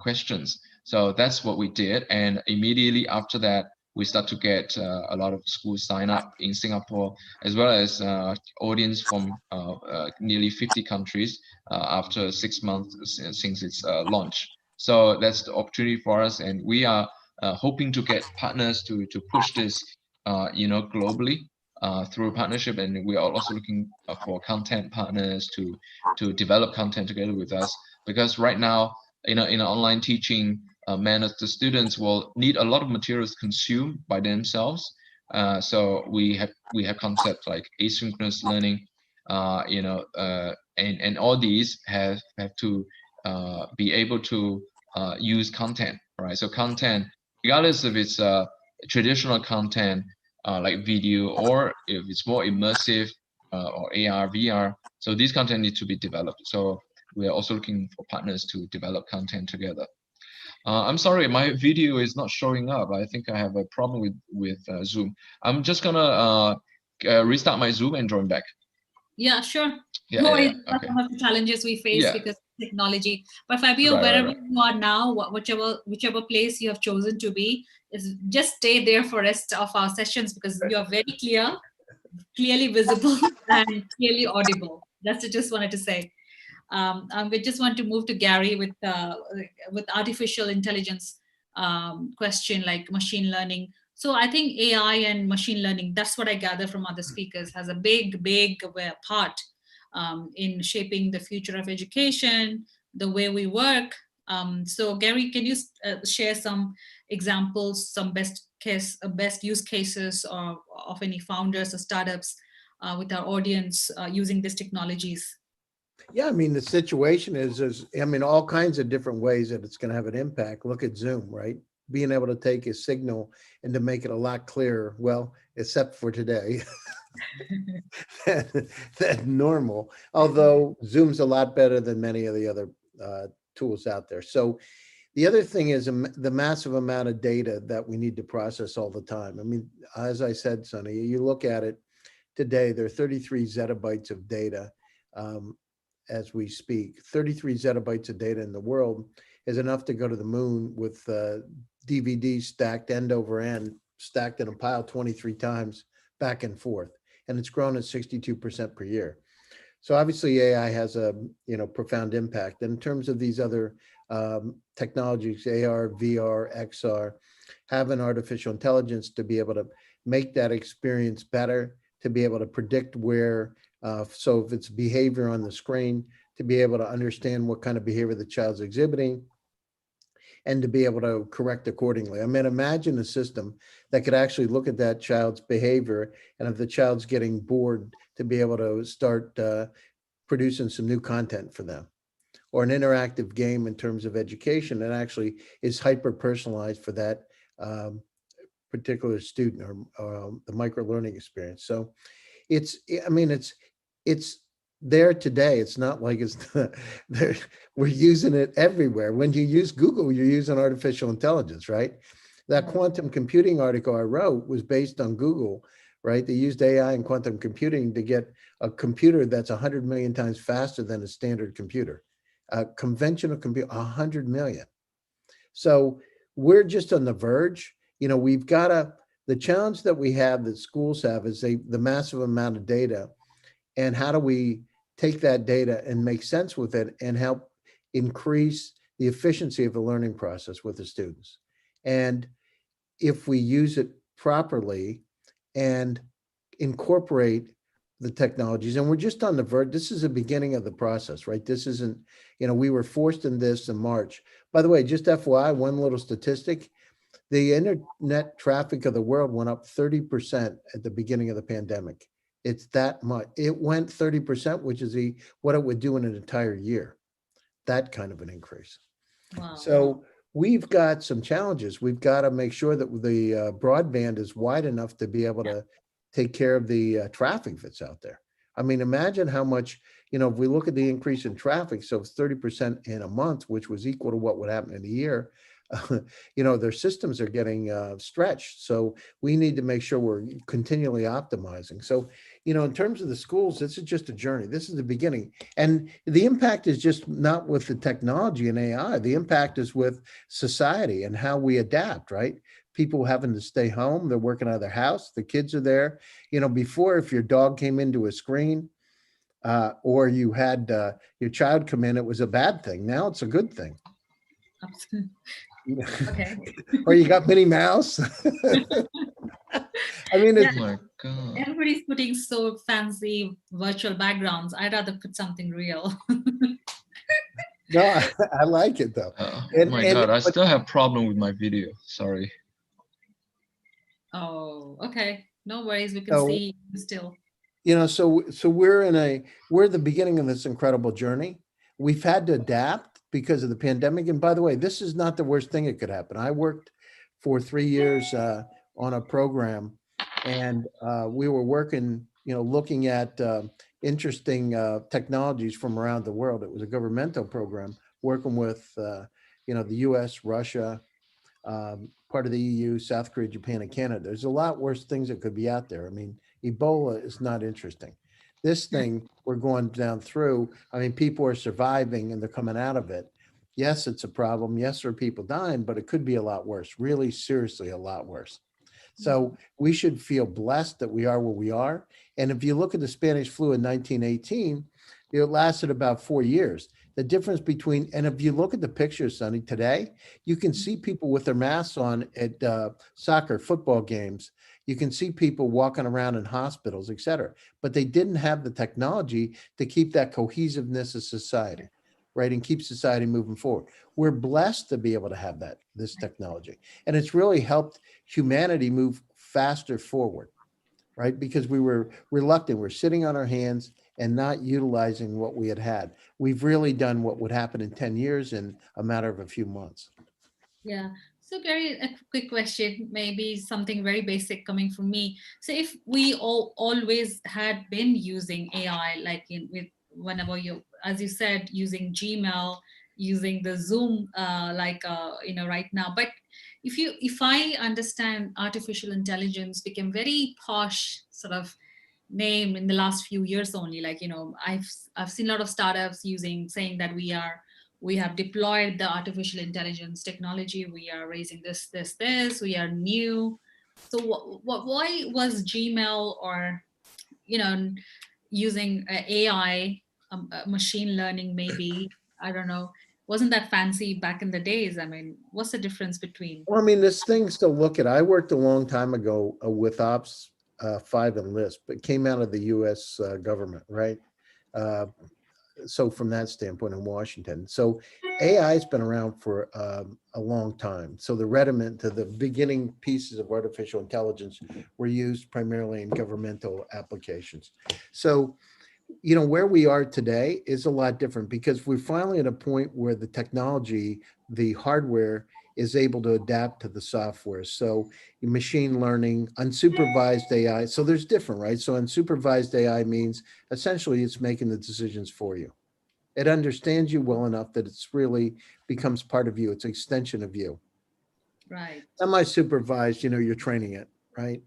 [SPEAKER 3] questions. So that's what we did. And immediately after that, we start to get a lot of schools sign up in Singapore, as well as audience from nearly 50 countries after 6 months since its launch. So that's the opportunity for us. And we are hoping to get partners to push this, you know, globally. through partnership, and we are also looking for content partners to develop content together with us, because right now, in an online teaching manner, the students will need a lot of materials consumed by themselves. So we have concepts like asynchronous learning, and all these have to be able to use content, right? So content, regardless if it's traditional content like video, or if it's more immersive or AR, VR. So these content need to be developed. So we are also looking for partners to develop content together. I'm sorry, my video is not showing up. I think I have a problem with Zoom. I'm just gonna restart my Zoom and join back.
[SPEAKER 1] Yeah, sure.
[SPEAKER 3] Yeah,
[SPEAKER 1] No,
[SPEAKER 3] yeah,
[SPEAKER 1] it's
[SPEAKER 3] okay.
[SPEAKER 1] some of the challenges we face
[SPEAKER 3] Yeah.
[SPEAKER 1] because of technology. But Fabio,
[SPEAKER 3] Right,
[SPEAKER 1] wherever
[SPEAKER 3] right.
[SPEAKER 1] you are now, whichever place you have chosen to be, is just stay there for rest of our sessions, because you are very clearly visible and clearly audible. That's what I just wanted to say. We just want to move to Gary with artificial intelligence question, like machine learning. So I think AI and machine learning, that's what I gather from other speakers, has a big part in shaping the future of education, the way we work. So Gary, can you share some examples, some best use cases of any founders or startups with our audience using these technologies?
[SPEAKER 4] Yeah, I mean, the situation is, I mean, all kinds of different ways that it's going to have an impact. Look at Zoom, right? Being able to take a signal and to make it a lot clearer, well, except for today, than normal. Although Zoom's a lot better than many of the other tools out there. So the other thing is the massive amount of data that we need to process all the time. I mean, as I said, Sonny, you look at it today, there are 33 zettabytes of data. As we speak, 33 zettabytes of data in the world is enough to go to the moon with DVDs stacked end over end, stacked in a pile 23 times back and forth. And it's grown at 62% per year. So obviously AI has a profound impact. And in terms of these other technologies, AR, VR, XR, having artificial intelligence to be able to make that experience better, to be able to predict where, so if it's behavior on the screen, to be able to understand what kind of behavior the child's exhibiting and to be able to correct accordingly. I mean, imagine a system that could actually look at that child's behavior, and if the child's getting bored, to be able to start producing some new content for them, or an interactive game in terms of education that actually is hyper-personalized for that particular student or the micro-learning experience. So it's there today. It's not like it's there. We're using it everywhere. When you use Google, you're using artificial intelligence, right? That quantum computing article I wrote was based on Google, right? They used AI and quantum computing to get a computer that's 100 million times faster than a standard computer. A conventional computer, 100 million. So we're just on the verge. We've got the challenge that we have, that schools have, is the massive amount of data. And how do we take that data and make sense with it and help increase the efficiency of the learning process with the students? And if we use it properly and incorporate the technologies, and we're just on the verge, this is the beginning of the process, right? This isn't, we were forced in this in March. By the way, just FYI, one little statistic, the internet traffic of the world went up 30% at the beginning of the pandemic. It's that much. It went 30%, which is what it would do in an entire year. That kind of an increase.
[SPEAKER 1] Wow.
[SPEAKER 4] So we've got some challenges. We've got to make sure that the broadband is wide enough to be able to take care of the traffic that's out there. I mean, imagine how much, if we look at the increase in traffic, so 30% in a month, which was equal to what would happen in a year, their systems are getting stretched. So we need to make sure we're continually optimizing. So, in terms of the schools, this is just a journey. This is the beginning. And the impact is just not with the technology and AI. The impact is with society and how we adapt, right? People having to stay home, they're working out of their house, the kids are there. Before, if your dog came into a screen or you had your child come in, it was a bad thing. Now it's a good thing.
[SPEAKER 1] Okay.
[SPEAKER 4] Or you got Minnie Mouse. I mean,
[SPEAKER 3] God.
[SPEAKER 1] Everybody's putting so fancy virtual backgrounds. I'd rather put something real.
[SPEAKER 4] No, I like it though.
[SPEAKER 3] Oh
[SPEAKER 4] And
[SPEAKER 3] my
[SPEAKER 4] and
[SPEAKER 3] God, I
[SPEAKER 4] but
[SPEAKER 3] still have problem with my video. Sorry.
[SPEAKER 1] Oh, okay. No worries. We can
[SPEAKER 4] so
[SPEAKER 1] see you still.
[SPEAKER 4] so we're at the beginning of this incredible journey. We've had to adapt because of the pandemic. And by the way, this is not the worst thing that could happen. I worked for 3 years on a program, and we were working, looking at interesting technologies from around the world. It was a governmental program working with, the U.S., Russia, part of the EU, South Korea, Japan, and Canada. There's a lot worse things that could be out there. I mean, Ebola is not interesting. This thing we're going down through, I mean, people are surviving and they're coming out of it. Yes, it's a problem. Yes, there are people dying, but it could be a lot worse, really seriously a lot worse. So we should feel blessed that we are where we are. And if you look at the Spanish flu in 1918, it lasted about 4 years. The difference between, and if you look at the pictures, Sonny, today, you can see people with their masks on at soccer, football games. You can see people walking around in hospitals, et cetera, but they didn't have the technology to keep that cohesiveness of society, right? And keep society moving forward. We're blessed to be able to have this technology. And it's really helped humanity move faster forward, right? Because we were reluctant, we're sitting on our hands and not utilizing what we had. We've really done what would happen in 10 years in a matter of a few months.
[SPEAKER 1] Yeah. So Gary, a quick question, maybe something very basic coming from me. So if we always had been using AI, like with whenever as you said, using Gmail, using the Zoom, right now, but if I understand, artificial intelligence became very posh sort of name in the last few years only. Like, I've seen a lot of startups saying that we have deployed the artificial intelligence technology. We are raising this, we are new. So why was Gmail or, using AI, machine learning, maybe, I don't know, wasn't that fancy back in the days? I mean, what's the difference between?
[SPEAKER 4] Well, I mean, there's things to look at. I worked a long time ago with Ops 5 and Lisp. It came out of the US government, right? So from that standpoint in Washington. So AI has been around for a long time. So the rudiment to the beginning pieces of artificial intelligence were used primarily in governmental applications. So, where we are today is a lot different because we're finally at a point where the technology, the hardware is able to adapt to the software. So machine learning, unsupervised AI. So there's different, right? So unsupervised AI means essentially it's making the decisions for you. It understands you well enough that it's really becomes part of you. It's an extension of you.
[SPEAKER 1] Right.
[SPEAKER 4] Semi-supervised, you're training it, right?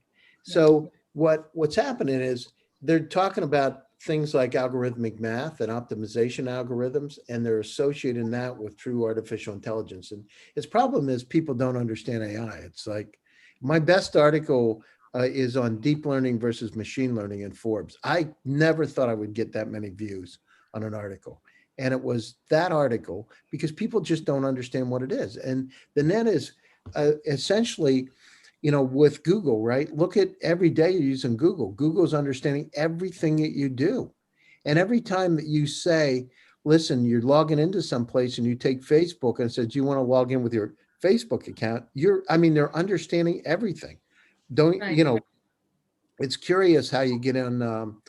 [SPEAKER 1] Yeah.
[SPEAKER 4] So what's happening is they're talking about things like algorithmic math and optimization algorithms, and they're associating that with true artificial intelligence. And its problem is people don't understand AI. It's like my best article is on deep learning versus machine learning in Forbes. I never thought I would get that many views on an article. And it was that article because people just don't understand what it is. And the net is essentially, with Google, right? Look at every day you're using Google. Google's understanding everything that you do. And every time that you say, listen, you're logging into some place and you take Facebook and it says, you want to log in with your Facebook account? They're understanding everything.
[SPEAKER 1] Right.
[SPEAKER 4] It's curious how you get on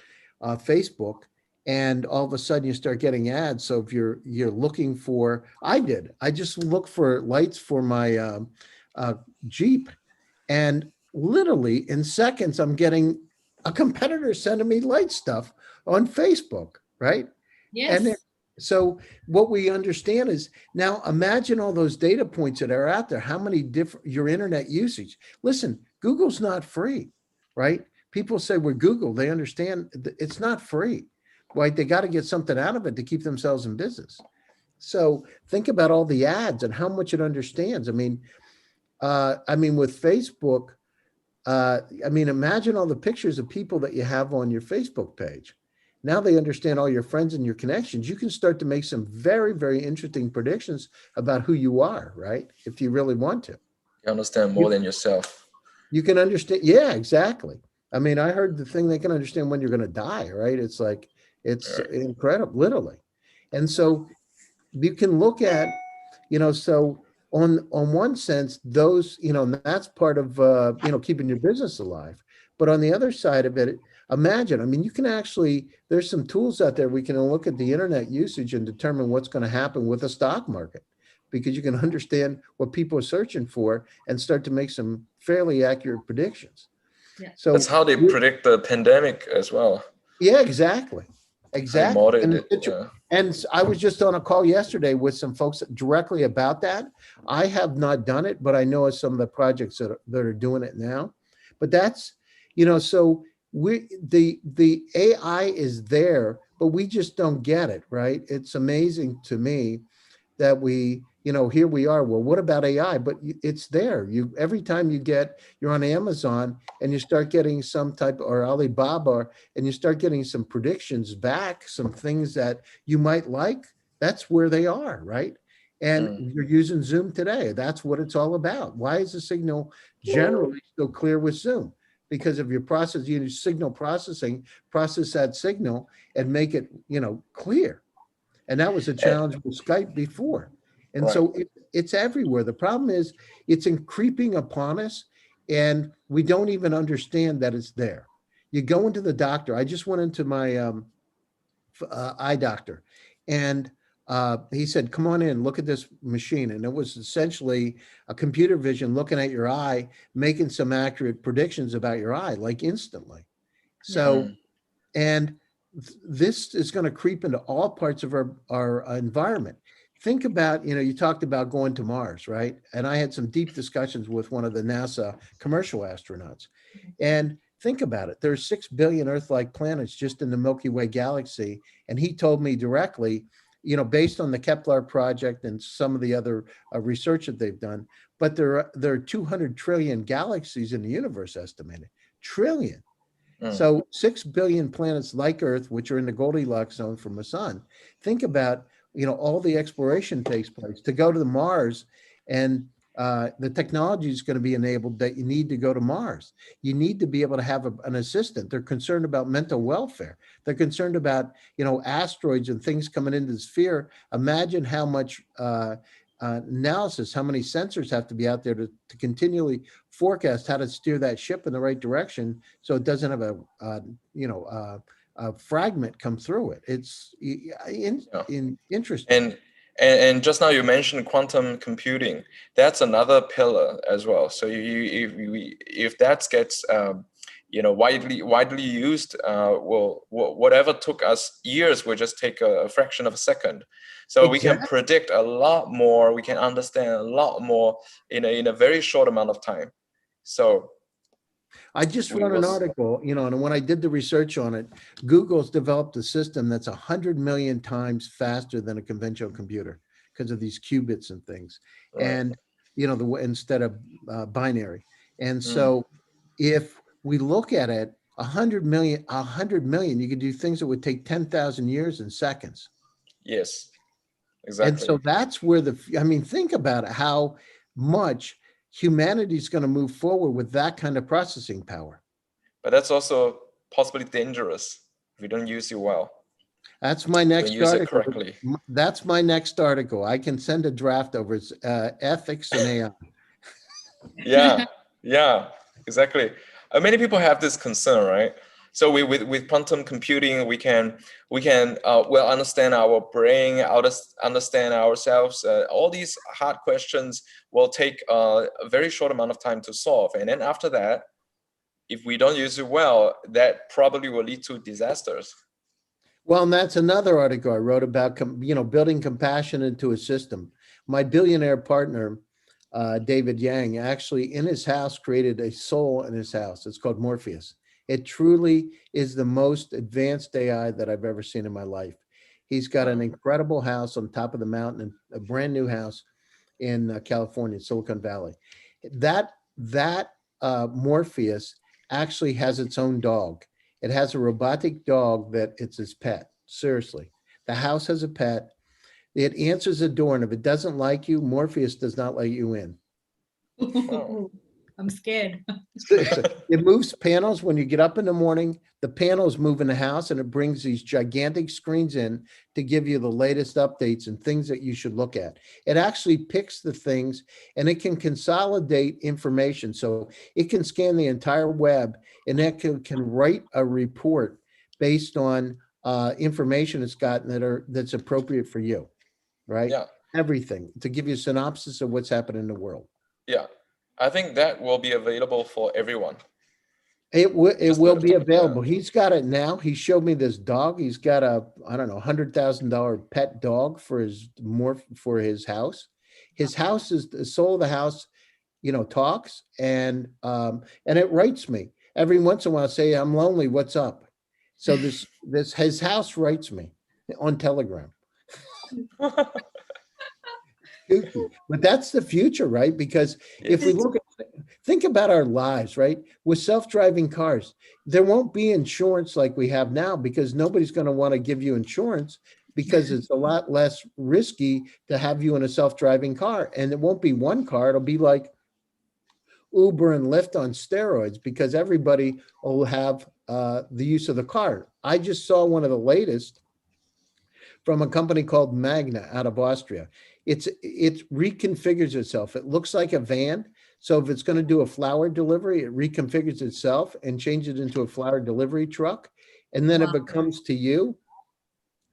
[SPEAKER 4] Facebook and all of a sudden you start getting ads. So if you're looking for, I just looked for lights for my Jeep. And literally in seconds, I'm getting a competitor sending me light stuff on Facebook, right?
[SPEAKER 1] Yes.
[SPEAKER 4] And so what we understand is now imagine all those data points that are out there, how many different, your internet usage. Listen, Google's not free, right? People say we're Google, they understand it's not free, right? They got to get something out of it to keep themselves in business. So think about all the ads and how much it understands. With Facebook, imagine all the pictures of people that you have on your Facebook page. Now they understand all your friends and your connections. You can start to make some very, very interesting predictions about who you are, right? If you really want to.
[SPEAKER 3] You understand more than yourself.
[SPEAKER 4] You can understand. Yeah, exactly. I mean, I heard the thing, they can understand when you're going to die, right? It's like, it's incredible, literally. And so you can look at, so on one sense, those, and that's part of, keeping your business alive. But on the other side of it, imagine, I mean, you can actually, there's some tools out there. We can look at the internet usage and determine what's going to happen with the stock market, because you can understand what people are searching for and start to make some fairly accurate predictions.
[SPEAKER 1] Yeah.
[SPEAKER 4] So
[SPEAKER 5] That's how they predict the pandemic as well.
[SPEAKER 4] yeah, exactly. Exactly. And I was just on a call yesterday with some folks directly about that. I have not done it, but I know of some of the projects that are doing it now. But that's, so the AI is there, but we just don't get it, right? It's amazing to me that here we are. Well, what about AI? But it's there. Every time you're on Amazon and you start getting some type, or Alibaba, and you start getting some predictions back, some things that you might like, that's where they are, right? And you're using Zoom today. That's what it's all about. Why is the signal generally so clear with Zoom? Because of your process, you use signal processing, process that signal and make it, clear. And that was a challenge with Skype before. And so it's everywhere. The problem is it's creeping upon us and we don't even understand that it's there. You go into the doctor. I just went into my eye doctor and he said, come on in, look at this machine. And it was essentially a computer vision looking at your eye, making some accurate predictions about your eye, like instantly. So, and this is going to creep into all parts of our environment. Think about, you talked about going to Mars, right? And I had some deep discussions with one of the NASA commercial astronauts. And think about it. There's 6 billion Earth-like planets just in the Milky Way galaxy. And he told me directly, based on the Kepler project and some of the other research that they've done, but there are 200 trillion galaxies in the universe estimated. Trillion. So 6 billion planets like Earth, which are in the Goldilocks zone from the sun. Think about, all the exploration takes place to go to the Mars, and the technology is going to be enabled that you need to go to Mars. You need to be able to have an assistant. They're concerned about mental welfare. They're concerned about, asteroids and things coming into the sphere. Imagine how much analysis, how many sensors have to be out there to continually forecast how to steer that ship in the right direction so it doesn't have a fragment come through it. It's interesting.
[SPEAKER 5] And just now you mentioned quantum computing. That's another pillar as well. So if that gets widely used, whatever took us years will just take a fraction of a second. So we can predict a lot more. We can understand a lot more in a very short amount of time. So
[SPEAKER 4] I just wrote an article, and when I did the research on it, Google's developed a system that's 100 million times faster than a conventional computer because of these qubits and things. Right. And, instead of binary. And so if we look at it, 100 million, you could do things that would take 10,000 years in seconds.
[SPEAKER 5] Yes, exactly.
[SPEAKER 4] And so that's where think about it, how much humanity is going to move forward with that kind of processing power.
[SPEAKER 5] But that's also possibly dangerous if we don't use it well.
[SPEAKER 4] That's my next
[SPEAKER 5] use
[SPEAKER 4] article.
[SPEAKER 5] It correctly.
[SPEAKER 4] That's my next article. I can send a draft over. It's ethics and
[SPEAKER 5] AI. Yeah, exactly. Many people have this concern, right? So with quantum computing, we can well understand our brain, understand ourselves. All these hard questions will take a very short amount of time to solve, and then after that, if we don't use it well, that probably will lead to disasters.
[SPEAKER 4] Well, and that's another article I wrote about, building compassion into a system. My billionaire partner, David Yang, actually in his house created a soul in his house. It's called Morpheus. It truly is the most advanced AI that I've ever seen in my life. He's got an incredible house on top of the mountain, a brand new house in California, Silicon Valley. That Morpheus actually has its own dog. It has a robotic dog that it's his pet. Seriously. The house has a pet. It answers the door, and if it doesn't like you, Morpheus does not let you in.
[SPEAKER 5] Oh.
[SPEAKER 1] I'm scared.
[SPEAKER 4] It moves panels when you get up in the morning. The panels move in the house, and it brings these gigantic screens in to give you the latest updates and things that you should look at. It actually picks the things, and it can consolidate information. So it can scan the entire web, and it can write a report based on information it's gotten that's appropriate for you, right?
[SPEAKER 5] Yeah.
[SPEAKER 4] Everything to give you a synopsis of what's happening in the world.
[SPEAKER 5] Yeah. I think that will be available for everyone.
[SPEAKER 4] It
[SPEAKER 5] Just
[SPEAKER 4] will
[SPEAKER 5] let
[SPEAKER 4] be
[SPEAKER 5] them-
[SPEAKER 4] available.
[SPEAKER 5] yeah.
[SPEAKER 4] He's got it now. He showed me this dog. He's got a, I don't know, $100,000 pet dog for his house. His house is the soul of the house, talks and it writes me every once in a while. Say, I'm lonely. What's up? So his house writes me on Telegram. But that's the future, right? Because if we think about our lives, right? With self-driving cars, there won't be insurance like we have now, because nobody's going to want to give you insurance, because it's a lot less risky to have you in a self-driving car. And it won't be one car. It'll be like Uber and Lyft on steroids, because everybody will have the use of the car. I just saw one of the latest from a company called Magna out of Austria. It reconfigures itself. It looks like a van. So if it's going to do a flower delivery, it reconfigures itself and changes it into a flower delivery truck. And then
[SPEAKER 1] Wow.
[SPEAKER 4] it becomes to you,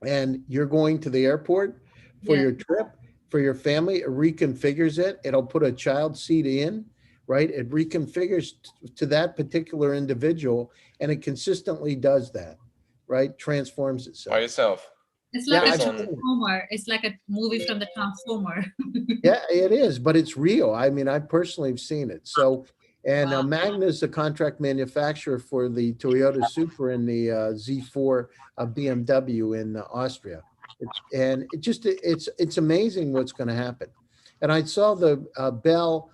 [SPEAKER 4] and you're going to the airport for your trip, for your family. It reconfigures it. It'll put a child seat in, right? It reconfigures to that particular individual, and it consistently does that, right? Transforms itself.
[SPEAKER 5] By yourself.
[SPEAKER 1] It's like
[SPEAKER 4] Yeah,
[SPEAKER 1] a
[SPEAKER 5] I've seen it.
[SPEAKER 1] Transformer. It's like a movie from the Transformer.
[SPEAKER 4] Yeah, it is, but it's real. I mean, I personally have seen it. So, and
[SPEAKER 1] Wow.
[SPEAKER 4] Magna is the contract manufacturer for the Toyota Supra and the Z4 BMW in Austria. It's amazing what's going to happen. And I saw the Bell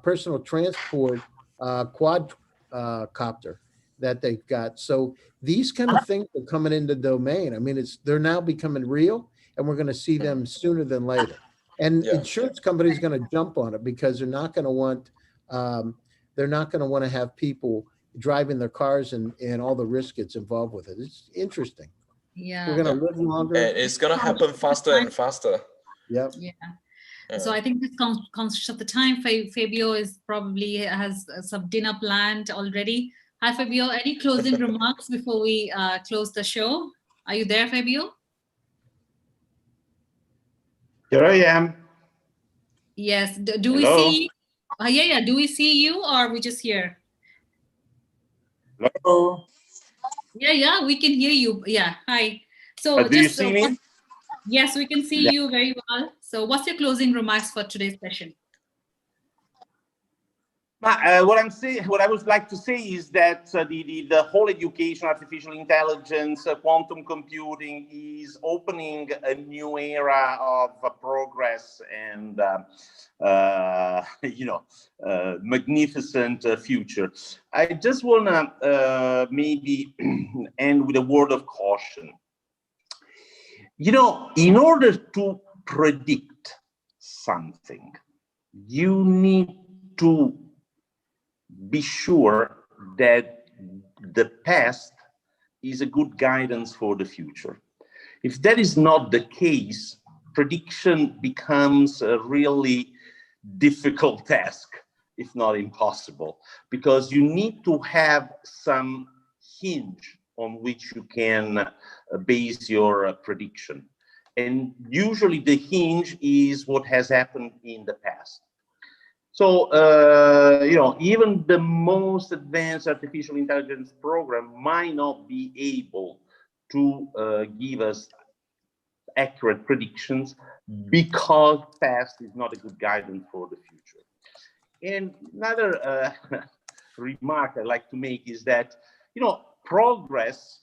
[SPEAKER 4] personal transport quadcopter that they've got. So these kind of things are coming into domain. I mean, they're now becoming real, and we're going to see them sooner than later. And
[SPEAKER 5] Yeah.
[SPEAKER 4] insurance companies are going to jump on it, because they're not going to want to have people driving their cars and all the risk gets involved with it. It's interesting.
[SPEAKER 1] Yeah.
[SPEAKER 4] We're going to live longer.
[SPEAKER 5] And it's gonna happen faster and faster.
[SPEAKER 4] Yep.
[SPEAKER 1] Yeah.
[SPEAKER 5] Yeah.
[SPEAKER 1] So I think this conscious of the time. Fabio has some dinner planned already. Hi, Fabio. Any closing remarks before we close the show? Are you there, Fabio?
[SPEAKER 2] Here I am.
[SPEAKER 1] Yes. Do we
[SPEAKER 2] Hello?
[SPEAKER 1] see? Yeah. Do we see you, or are we just here?
[SPEAKER 2] Hello.
[SPEAKER 1] Yeah. We can hear you. Yeah. Hi. So
[SPEAKER 2] Do you see me?
[SPEAKER 1] Yes, we can see
[SPEAKER 2] Yeah.
[SPEAKER 1] you very well. So what's your closing remarks for today's session?
[SPEAKER 2] What I would like to say is that the whole education, artificial intelligence, quantum computing is opening a new era of progress and magnificent future. I just want to maybe end with a word of caution. In order to predict something, you need to be sure that the past is a good guidance for the future. If that is not the case, prediction becomes a really difficult task, if not impossible, because you need to have some hinge on which you can base your prediction. And usually the hinge is what has happened in the past. So, even the most advanced artificial intelligence program might not be able to give us accurate predictions, because past is not a good guidance for the future. And another remark I'd like to make is that, progress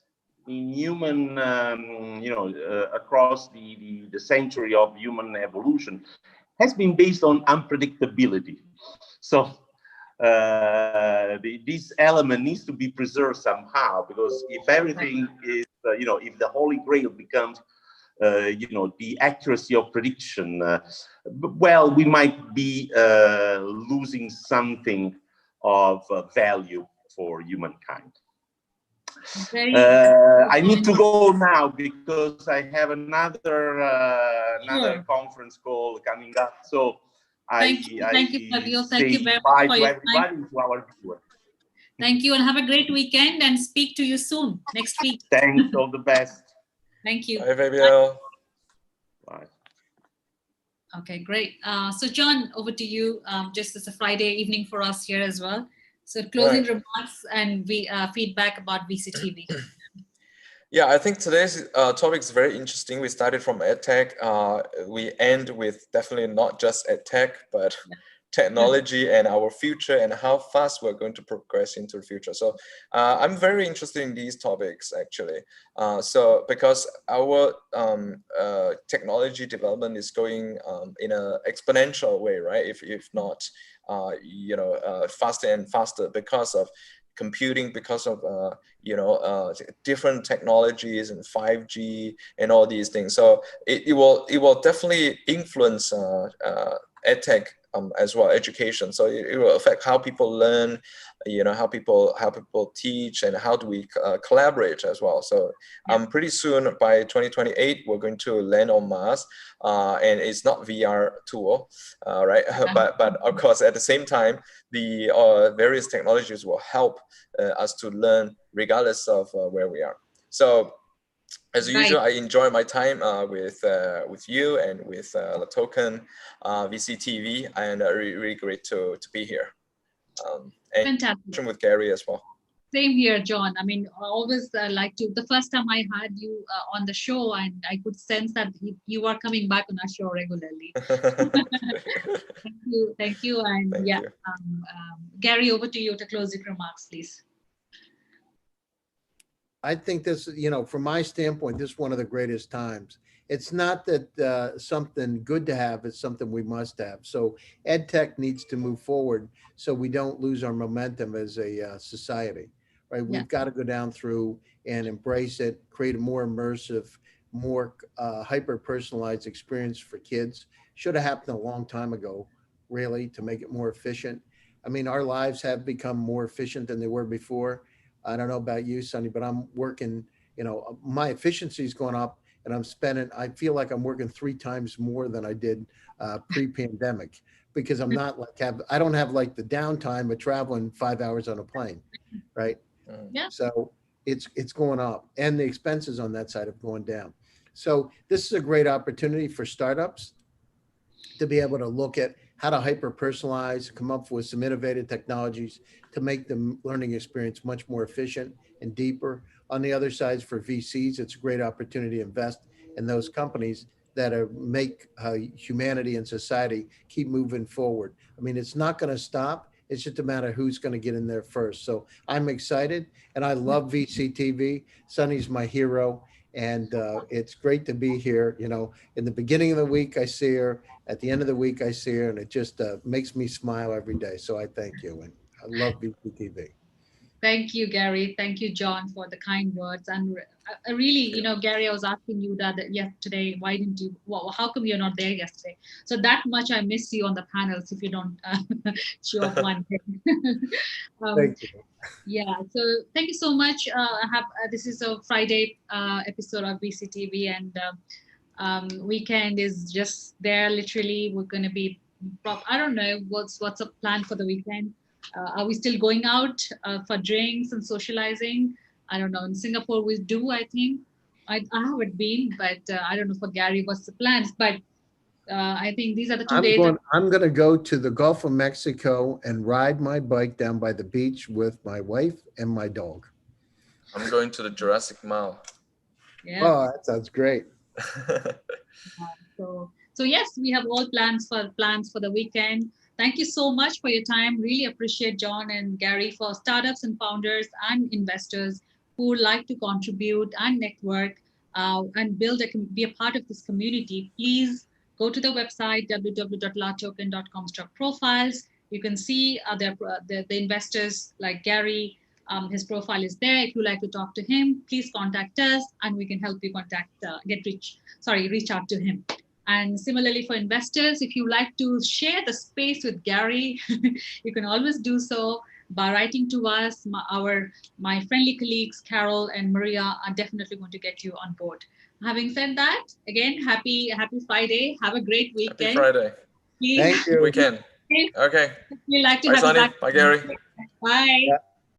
[SPEAKER 2] in human, across the century of human evolution has been based on unpredictability. So this element needs to be preserved somehow, because if everything is, if the Holy Grail becomes, the accuracy of prediction, well, we might be losing something of value for humankind.
[SPEAKER 1] Very
[SPEAKER 2] I need to go now because I have another
[SPEAKER 1] Sure.
[SPEAKER 2] conference call coming up. So
[SPEAKER 1] Thank you, Fabio. Thank you very
[SPEAKER 2] bye
[SPEAKER 1] much for
[SPEAKER 2] to
[SPEAKER 1] your
[SPEAKER 2] everybody
[SPEAKER 1] time.
[SPEAKER 2] and to our viewers.
[SPEAKER 1] Thank you, and have a great weekend, and speak to you soon next week.
[SPEAKER 2] Thanks, all the best.
[SPEAKER 1] Thank you.
[SPEAKER 5] Bye, Fabio.
[SPEAKER 2] Bye.
[SPEAKER 1] Okay, great. So John, over to you. Just as a Friday evening for us here as well. So closing remarks and feedback about VCTV.
[SPEAKER 5] Yeah, I think today's topic is very interesting. We started from EdTech. We end with definitely not just EdTech, but technology and our future and how fast we're going to progress into the future. So I'm very interested in these topics actually. So because our technology development is going in an exponential way, right? If not, faster and faster because of computing, because of different technologies and 5G and all these things. So it will definitely influence EdTech as well, education. So it will affect how people learn, how people teach, and how do we collaborate as well. So pretty soon by 2028 we're going to land on Mars, and it's not VR tour, right? but of course at the same time the various technologies will help us to learn regardless of where we are. So as usual, I enjoy my time with you and with Latoken, VCTV, and really great to be here. And
[SPEAKER 1] Fantastic.
[SPEAKER 5] With Gary as well.
[SPEAKER 1] Same here, John. I mean, I always like to. The first time I had you on the show, and I could sense that you are coming back on our show regularly. Thank you, and
[SPEAKER 5] Thank you.
[SPEAKER 1] Gary, over to you to closing remarks, please.
[SPEAKER 4] I think this, from my standpoint, this is one of the greatest times. It's not that something good to have, it's something we must have. So EdTech needs to move forward so we don't lose our momentum as a society, right? We've got to go down through and embrace it, create a more immersive, more hyper-personalized experience for kids. Should have happened a long time ago, really, to make it more efficient. I mean, our lives have become more efficient than they were before. I don't know about you, Sonny, but I'm working, my efficiency's going up and I feel like I'm working 3 times more than I did pre-pandemic because I'm not I don't have like the downtime of traveling 5 hours on a plane, right?
[SPEAKER 1] Yeah.
[SPEAKER 4] So it's going up and the expenses on that side have gone down. So this is a great opportunity for startups to be able to look at how to hyper-personalize, come up with some innovative technologies to make the learning experience much more efficient and deeper. On the other side, for VCs, it's a great opportunity to invest in those companies that make humanity and society keep moving forward. I mean, it's not going to stop. It's just a matter of who's going to get in there first. So I'm excited, and I love VCTV. Sonny's my hero, and it's great to be here. In the beginning of the week, I see her. At the end of the week, I see her, and it just makes me smile every day. So I thank you, and I love VCTV.
[SPEAKER 1] Thank you, Gary. Thank you, John, for the kind words. And I really, Gary, I was asking you that yesterday, why didn't you, how come you're not there yesterday? So that much I miss you on the panels if you don't show up one day.
[SPEAKER 4] Thank you.
[SPEAKER 1] Yeah, so thank you so much. This is a Friday episode of VCTV, and weekend is just there. Literally, we're going to be, I don't know what's a plan for the weekend. Are we still going out for drinks and socializing? I don't know. In Singapore, we do, I think. I haven't been, but I don't know for Gary what's the plans. But I think these are the 2 days.
[SPEAKER 4] I'm going to go to the Gulf of Mexico and ride my bike down by the beach with my wife and my dog.
[SPEAKER 5] I'm going to the Jurassic Mile.
[SPEAKER 1] Yeah.
[SPEAKER 4] Oh, that sounds great.
[SPEAKER 1] So yes, we have all plans for the weekend. Thank you so much for your time. Really appreciate John and Gary for startups and founders and investors who would like to contribute and network and be a part of this community. Please go to the website www.latoken.com/profiles. You can see the investors like Gary. His profile is there. If you like to talk to him, please contact us and we can help you reach out to him. And similarly for investors, if you like to share the space with Gary, you can always do so. by writing to us. My friendly colleagues, Carol and Maria, are definitely going to get you on board. Having said that, again, happy Friday. Have a great weekend.
[SPEAKER 5] Happy Friday.
[SPEAKER 1] Please,
[SPEAKER 4] Thank you.
[SPEAKER 5] Weekend. Okay.
[SPEAKER 1] we'd like to
[SPEAKER 5] Bye,
[SPEAKER 1] have you
[SPEAKER 5] Sonny.
[SPEAKER 1] back.
[SPEAKER 5] Bye, Gary.
[SPEAKER 1] Bye.
[SPEAKER 4] Yeah.